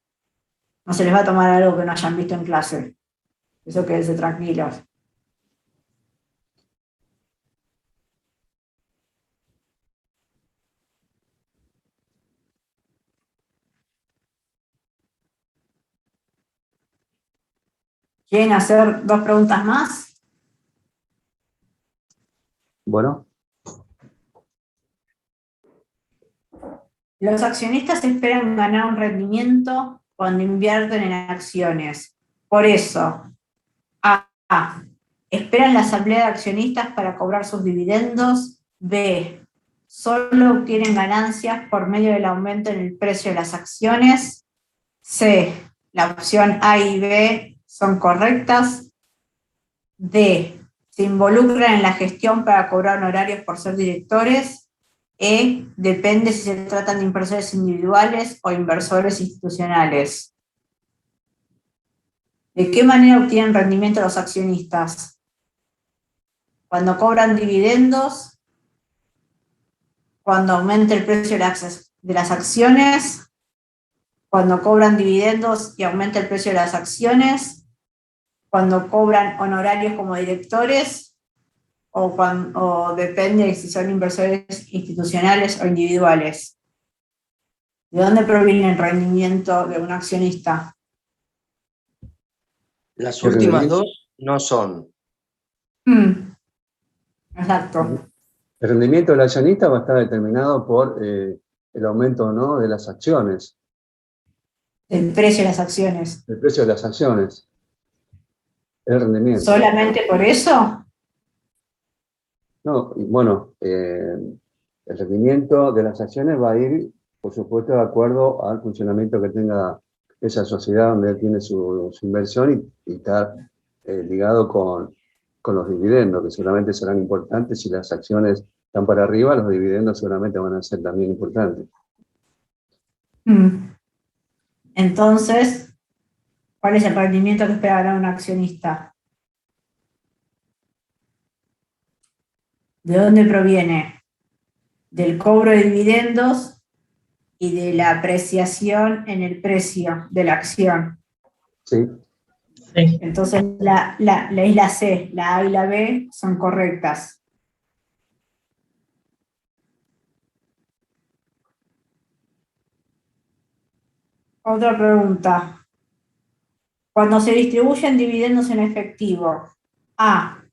No se les va a tomar algo que no hayan visto en clase. Eso quédense tranquilos. ¿Quieren hacer 2 preguntas más? Bueno. Los accionistas esperan ganar un rendimiento cuando invierten en acciones. Por eso, A. Esperan la asamblea de accionistas para cobrar sus dividendos. B. Solo obtienen ganancias por medio del aumento en el precio de las acciones. C. La opción A y B son correctas. D. Se involucran en la gestión para cobrar honorarios por ser directores. E. Depende si se tratan de inversores individuales o inversores institucionales. ¿De qué manera obtienen rendimiento los accionistas? Cuando cobran dividendos, cuando aumenta el precio de las acciones, cuando cobran dividendos y aumenta el precio de las acciones, cuando cobran honorarios como directores, o depende si son inversores institucionales o individuales. ¿De dónde proviene el rendimiento de un accionista? Las últimas 2 no son. Exacto. El rendimiento del accionista va a estar determinado por el aumento o no de las acciones. El precio de las acciones. El precio de las acciones. El rendimiento. ¿Solamente por eso? No, bueno, el rendimiento de las acciones va a ir, por supuesto, de acuerdo al funcionamiento que tenga esa sociedad donde él tiene su inversión y está ligado con los dividendos, que seguramente serán importantes. Si las acciones están para arriba, los dividendos seguramente van a ser también importantes. Entonces, ¿cuál es el rendimiento que espera ganar un accionista? ¿De dónde proviene? Del cobro de dividendos y de la apreciación en el precio de la acción. Sí. Entonces, la es la C, la A y la B son correctas. Otra pregunta. Cuando se distribuyen dividendos en efectivo, A,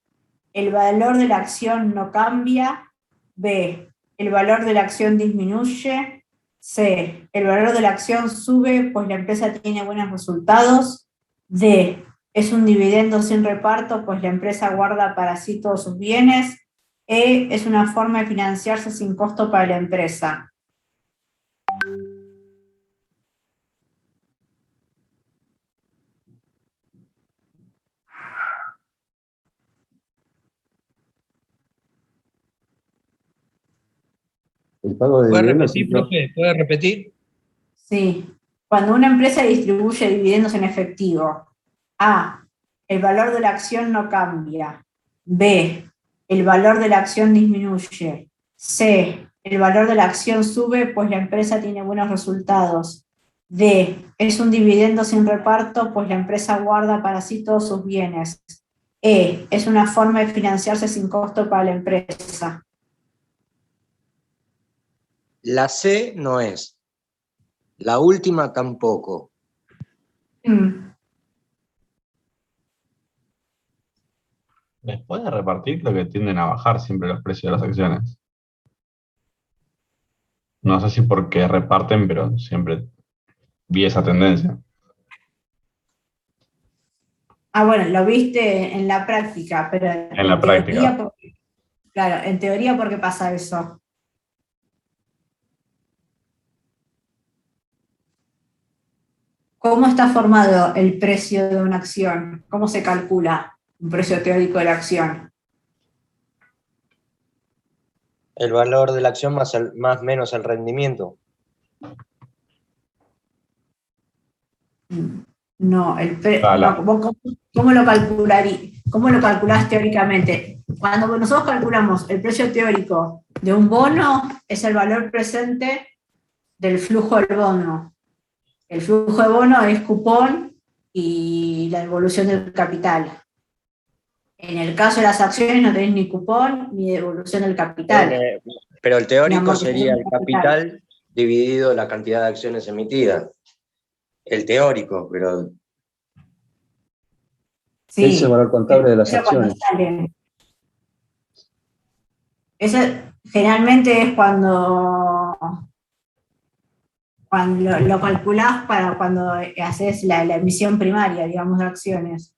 el valor de la acción no cambia. B, el valor de la acción disminuye. C, el valor de la acción sube pues la empresa tiene buenos resultados. D, es un dividendo sin reparto pues la empresa guarda para sí todos sus bienes. E, es una forma de financiarse sin costo para la empresa. El pago de ¿Puede dividendos... repetir, profe? ¿Puede repetir? Sí. Cuando una empresa distribuye dividendos en efectivo. A, el valor de la acción no cambia. B, el valor de la acción disminuye. C, el valor de la acción sube pues la empresa tiene buenos resultados. D, es un dividendo sin reparto pues la empresa guarda para sí todos sus bienes. E, es una forma de financiarse sin costo para la empresa. La C no es. La última tampoco. Después de repartir, lo que tienden a bajar siempre los precios de las acciones. No sé si porque reparten, pero siempre vi esa tendencia. Ah, bueno, lo viste en la práctica, pero En la práctica. Claro, en teoría, ¿por qué pasa eso? ¿Cómo está formado el precio de una acción? ¿Cómo se calcula un precio teórico de la acción? El valor de la acción más menos el rendimiento. No, Claro. ¿cómo lo calculás teóricamente? Cuando nosotros calculamos el precio teórico de un bono, es el valor presente del flujo del bono. El flujo de bono es cupón y la devolución del capital. En el caso de las acciones no tenés ni cupón ni devolución del capital. Pero el teórico amortización sería del el capital dividido la cantidad de acciones emitidas. El teórico, pero... Sí, es el valor contable de las acciones. Eso generalmente es cuando lo calculás para cuando haces la emisión primaria, digamos, de acciones.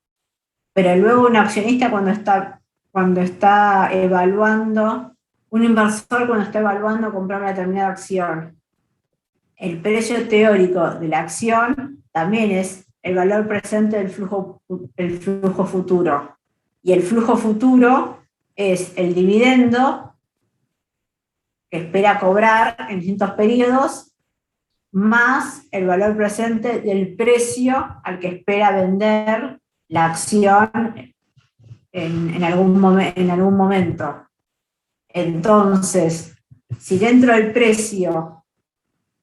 Pero luego un accionista cuando está evaluando, un inversor cuando está evaluando comprar una determinada acción, el precio teórico de la acción también es el valor presente del flujo futuro. Y el flujo futuro es el dividendo que espera cobrar en distintos periodos, más el valor presente del precio al que espera vender la acción en algún momento. Entonces, si dentro del precio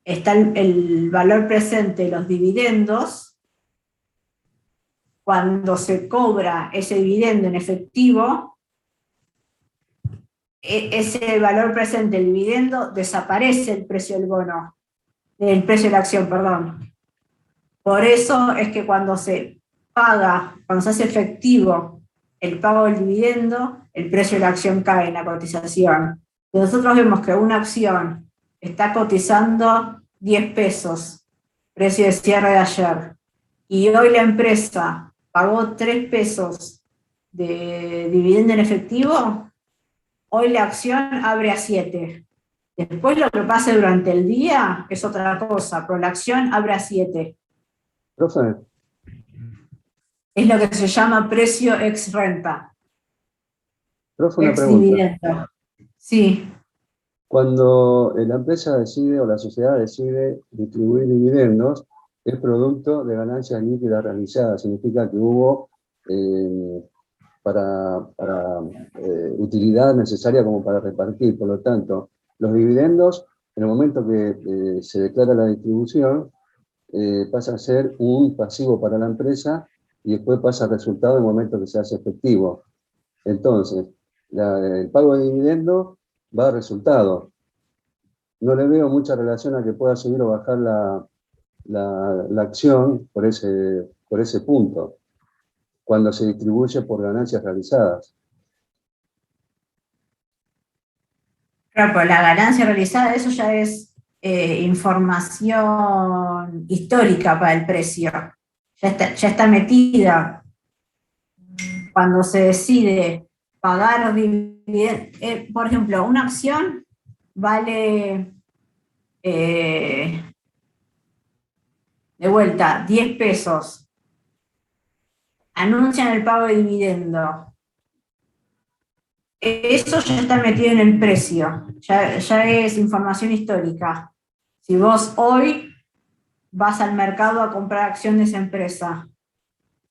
está el valor presente de los dividendos, cuando se cobra ese dividendo en efectivo, ese valor presente del dividendo desaparece el precio del bono, el precio de la acción, perdón. Por eso es que cuando se hace efectivo el pago del dividendo, el precio de la acción cae en la cotización. Si nosotros vemos que una acción está cotizando 10 pesos, precio de cierre de ayer, y hoy la empresa pagó 3 pesos de dividendo en efectivo, hoy la acción abre a 7. Después lo que pase durante el día es otra cosa, pero la acción abre a 7. Profe, Es lo que se llama precio ex renta. profe, una Ex pregunta. dividendo. Sí. Cuando la empresa decide o la sociedad decide distribuir dividendos, es producto de ganancias líquidas realizadas. Significa que hubo utilidad necesaria como para repartir. Por lo tanto, los dividendos, en el momento que se declara la distribución, pasa a ser un pasivo para la empresa y después pasa al resultado en el momento que se hace efectivo. Entonces, el pago de dividendos va al resultado. No le veo mucha relación a que pueda subir o bajar la acción por ese punto, cuando se distribuye por ganancias realizadas. Claro, pero la ganancia realizada, eso ya es información histórica para el precio. Ya está metida. Cuando se decide pagar dividendos, por ejemplo, una acción vale, de vuelta, 10 pesos. Anuncian el pago de dividendo. Eso ya está metido en el precio, ya es información histórica. Si vos hoy vas al mercado a comprar acción de esa empresa,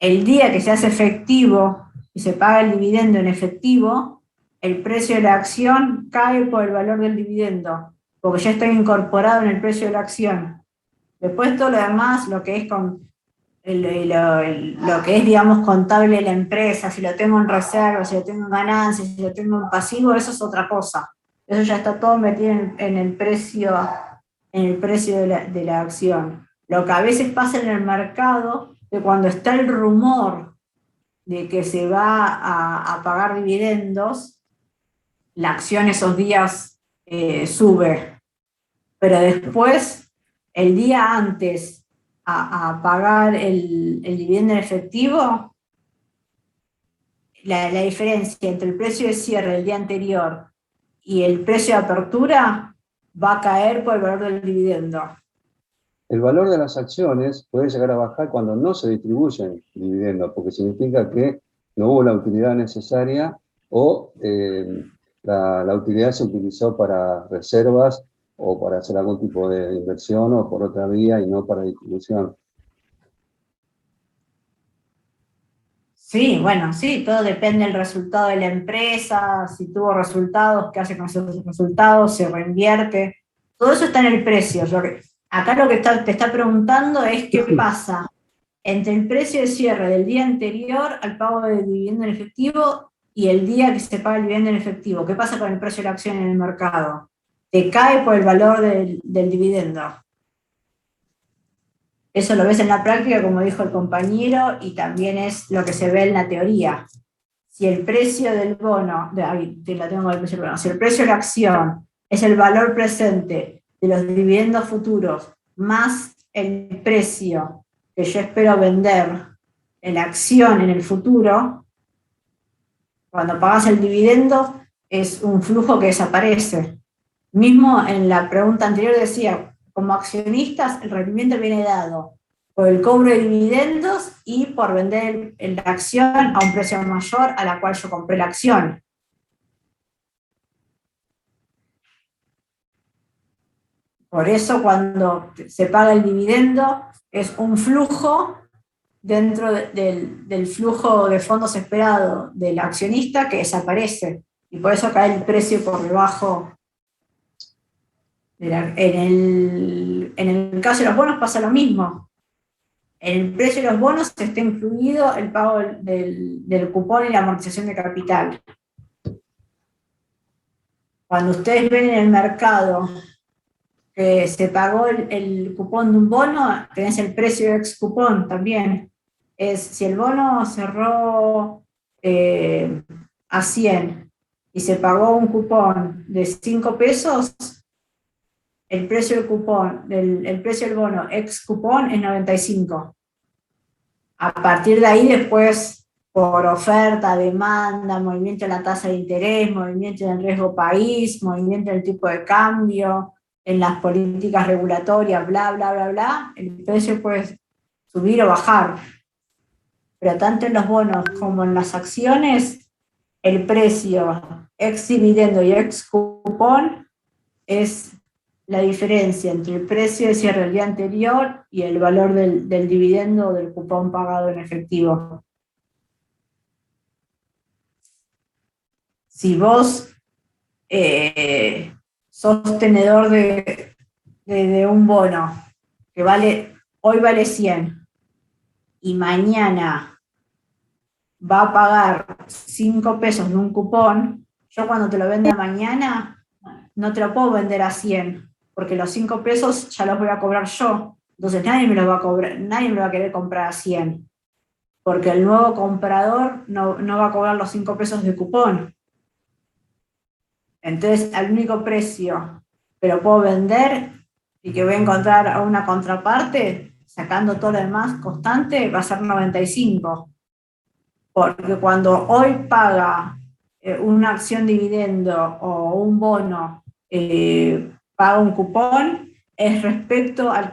el día que se hace efectivo y se paga el dividendo en efectivo, el precio de la acción cae por el valor del dividendo, porque ya está incorporado en el precio de la acción. Después todo lo demás, lo que es con lo que es, digamos, contable de la empresa, si lo tengo en reserva, si lo tengo en ganancias, si lo tengo en pasivo, eso es otra cosa. Eso ya está todo metido en el precio de la acción. Lo que a veces pasa en el mercado, que cuando está el rumor de que se va a pagar dividendos, la acción esos días sube. Pero después, el día antes, a pagar el dividendo en efectivo, la diferencia entre el precio de cierre del día anterior y el precio de apertura va a caer por el valor del dividendo. El valor de las acciones puede llegar a bajar cuando no se distribuyen dividendos, porque significa que no hubo la utilidad necesaria o la utilidad se utilizó para reservas o para hacer algún tipo de inversión o por otra vía y no para distribución. Sí, bueno, sí, todo depende del resultado de la empresa, si tuvo resultados, qué hace con esos resultados, se reinvierte. Todo eso está en el precio. Acá lo que te está preguntando es qué pasa entre el precio de cierre del día anterior al pago de dividendo en efectivo y el día que se paga el dividendo en efectivo. ¿Qué pasa con el precio de la acción en el mercado? Te cae por el valor del dividendo. Eso lo ves en la práctica, como dijo el compañero, y también es lo que se ve en la teoría. Si el precio del bono, si el precio de la acción es el valor presente de los dividendos futuros más el precio que yo espero vender en la acción en el futuro, cuando pagas el dividendo es un flujo que desaparece. Mismo en la pregunta anterior decía, como accionistas el rendimiento viene dado por el cobro de dividendos y por vender la acción a un precio mayor a la cual yo compré la acción. Por eso cuando se paga el dividendo es un flujo dentro del flujo de fondos esperado del accionista que desaparece, y por eso cae el precio por debajo. En el caso de los bonos pasa lo mismo. En el precio de los bonos está incluido el pago del cupón y la amortización de capital. Cuando ustedes ven en el mercado que se pagó el cupón de un bono, tenés el precio ex cupón también. Si el bono cerró a 100 y se pagó un cupón de 5 pesos, el precio del cupón, el precio del bono ex cupón es 95. A partir de ahí después, por oferta, demanda, movimiento de la tasa de interés, movimiento del riesgo país, movimiento del tipo de cambio, en las políticas regulatorias, bla, bla, bla, bla, el precio puede subir o bajar. Pero tanto en los bonos como en las acciones, el precio ex dividendo y ex cupón es la diferencia entre el precio de cierre del día anterior y el valor del dividendo o del cupón pagado en efectivo. Si vos sos tenedor de un bono que hoy vale 100 y mañana va a pagar 5 pesos de un cupón, yo cuando te lo venda mañana no te lo puedo vender a 100, porque los 5 pesos ya los voy a cobrar yo. Entonces nadie me los va a cobrar, nadie me va a querer comprar a 100, porque el nuevo comprador no va a cobrar los 5 pesos de cupón. Entonces al único precio que lo puedo vender y que voy a encontrar a una contraparte, sacando todo lo demás constante, va a ser 95. Porque cuando hoy paga una acción dividendo o un bono, paga un cupón, es respecto al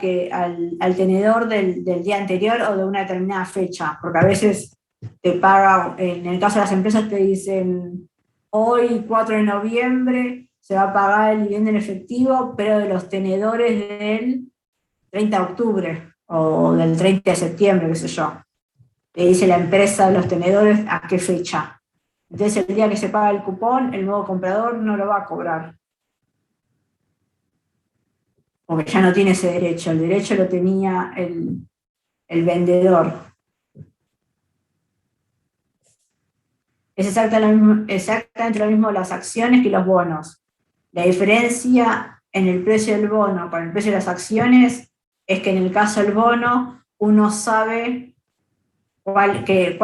tenedor del día anterior o de una determinada fecha, porque a veces te paga, en el caso de las empresas te dicen, hoy 4 de noviembre se va a pagar el dividendo en efectivo, pero de los tenedores del 30 de octubre o del 30 de septiembre, qué sé yo. Te dice la empresa de los tenedores a qué fecha. Entonces el día que se paga el cupón, el nuevo comprador no lo va a cobrar. Porque ya no tiene ese derecho. El derecho lo tenía el vendedor. Es exactamente lo mismo las acciones que los bonos. La diferencia en el precio del bono con el precio de las acciones es que en el caso del bono uno sabe cuál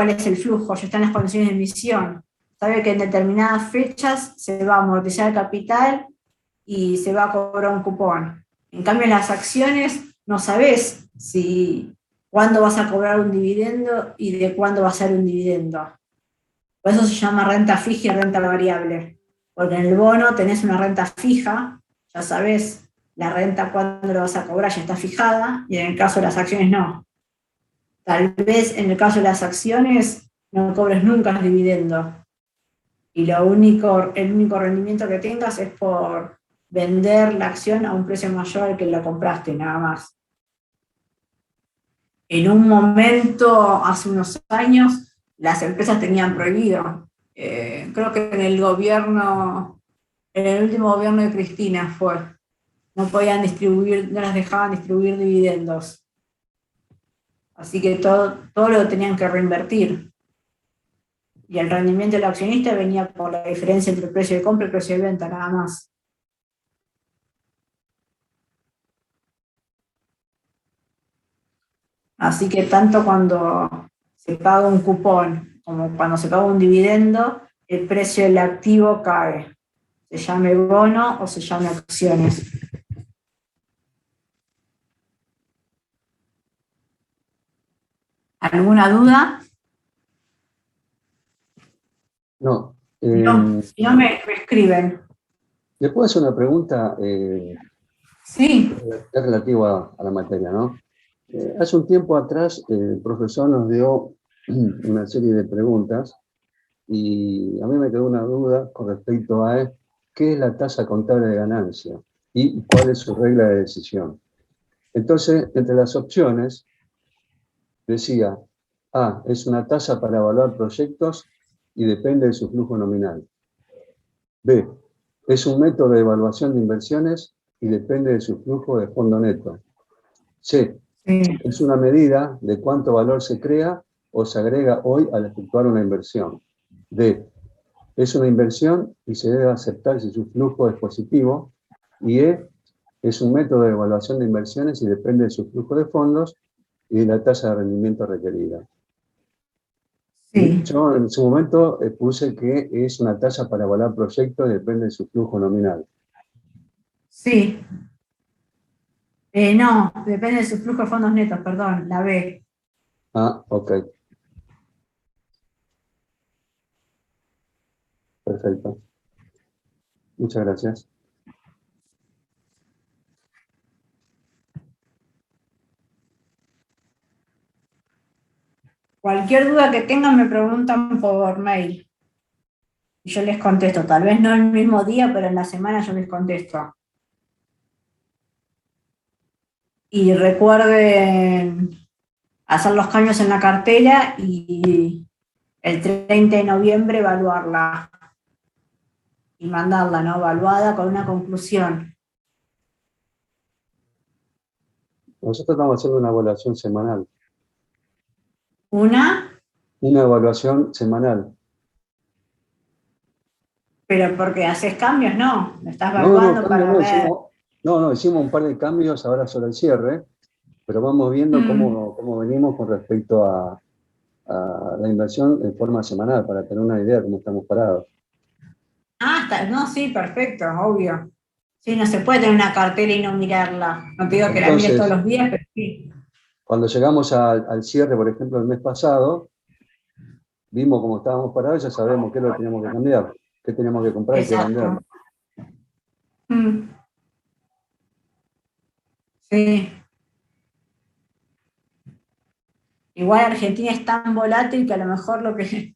es el flujo, ya están las condiciones de emisión. Sabe que en determinadas fechas se va a amortizar el capital y se va a cobrar un cupón. En cambio, en las acciones no sabes cuándo vas a cobrar un dividendo y de cuándo va a ser un dividendo. Por eso se llama renta fija y renta variable. Porque en el bono tenés una renta fija, ya sabes la renta cuándo lo vas a cobrar, ya está fijada, y en el caso de las acciones no. Tal vez en el caso de las acciones no cobres nunca el dividendo. Y el único rendimiento que tengas es por vender la acción a un precio mayor al que la compraste, nada más. En un momento, hace unos años, las empresas tenían prohibido. Creo que en el último gobierno de Cristina fue. No podían distribuir, no las dejaban distribuir dividendos. Así que todo lo tenían que reinvertir. Y el rendimiento del accionista venía por la diferencia entre el precio de compra y el precio de venta, nada más. Así que tanto cuando se paga un cupón como cuando se paga un dividendo, el precio del activo cae. Se llame bono o se llame acciones. ¿Alguna duda? No. Si no me escriben. ¿Le puedo hacer una pregunta? Sí. Es relativa a la materia, ¿no? Hace un tiempo atrás el profesor nos dio una serie de preguntas y a mí me quedó una duda con respecto a qué es la tasa contable de ganancia y cuál es su regla de decisión. Entonces, entre las opciones, decía, A, es una tasa para evaluar proyectos y depende de su flujo nominal. B, es un método de evaluación de inversiones y depende de su flujo de fondo neto. C, es una medida de cuánto valor se crea o se agrega hoy al efectuar una inversión. D, es una inversión y se debe aceptar si su flujo es positivo. Y E, es un método de evaluación de inversiones y depende de su flujo de fondos y de la tasa de rendimiento requerida. Sí. Yo en su momento puse que es una tasa para evaluar proyectos y depende de su flujo nominal. Sí. No, depende de su flujo de fondos netos, perdón, la B. Ah, ok. Perfecto. Muchas gracias. Cualquier duda que tengan me preguntan por mail. Y yo les contesto, tal vez no el mismo día, pero en la semana yo les contesto. Y recuerden hacer los cambios en la cartera y el 30 de noviembre evaluarla. Y mandarla, ¿no? Evaluada con una conclusión. Nosotros estamos haciendo una evaluación semanal. ¿Una? Una evaluación semanal. Pero porque haces cambios, no. Lo estás evaluando para ver. Hicimos un par de cambios ahora sobre el cierre, pero vamos viendo cómo venimos con respecto a la inversión en forma semanal, para tener una idea de cómo estamos parados. No, sí, perfecto, obvio. Sí, no se puede tener una cartera y no mirarla. No te digo que la mires Entonces, todos los días, pero sí. cuando llegamos al cierre, por ejemplo, el mes pasado, vimos cómo estábamos parados y ya sabemos qué es lo que teníamos que cambiar, qué teníamos que comprar y qué vender. Exacto. Mm, sí. Igual Argentina es tan volátil que a lo mejor lo que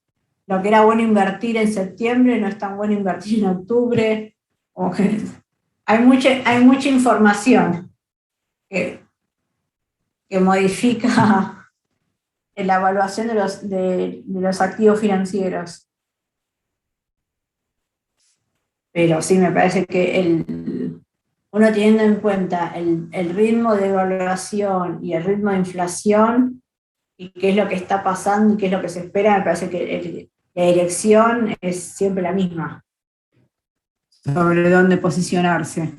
era bueno invertir en septiembre no es tan bueno invertir en octubre. O que hay mucha información que modifica la evaluación de los activos financieros. Pero sí, me parece que uno teniendo en cuenta el ritmo de evaluación y el ritmo de inflación, y qué es lo que está pasando y qué es lo que se espera, me parece que la dirección es siempre la misma sobre dónde posicionarse.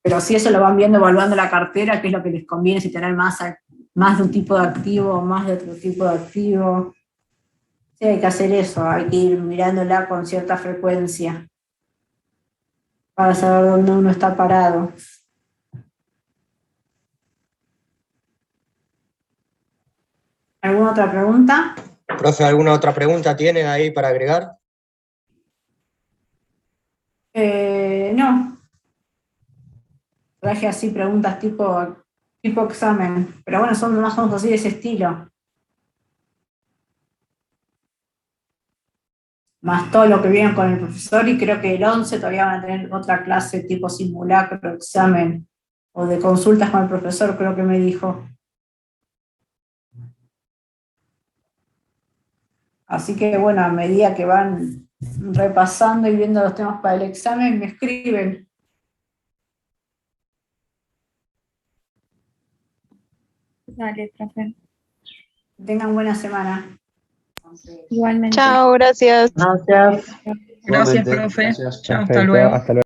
Pero si eso lo van viendo evaluando la cartera, qué es lo que les conviene, si tener más de un tipo de activo o más de otro tipo de activo. Sí, hay que hacer eso, hay que ir mirándola con cierta frecuencia para saber dónde uno está parado. ¿Alguna otra pregunta? Profe, ¿alguna otra pregunta tiene ahí para agregar? No. Traje así preguntas tipo examen, pero bueno, son más o menos así de ese estilo. Más todo lo que vieron con el profesor, y creo que el 11 todavía van a tener otra clase tipo simulacro, examen, o de consultas con el profesor, creo que me dijo. Así que bueno, a medida que van repasando y viendo los temas para el examen, me escriben. Dale, profe. Tengan buena semana. Igualmente. Chao, gracias. Gracias. Gracias, Igualmente, profe. gracias. Chao, hasta Perfecto, luego. hasta luego.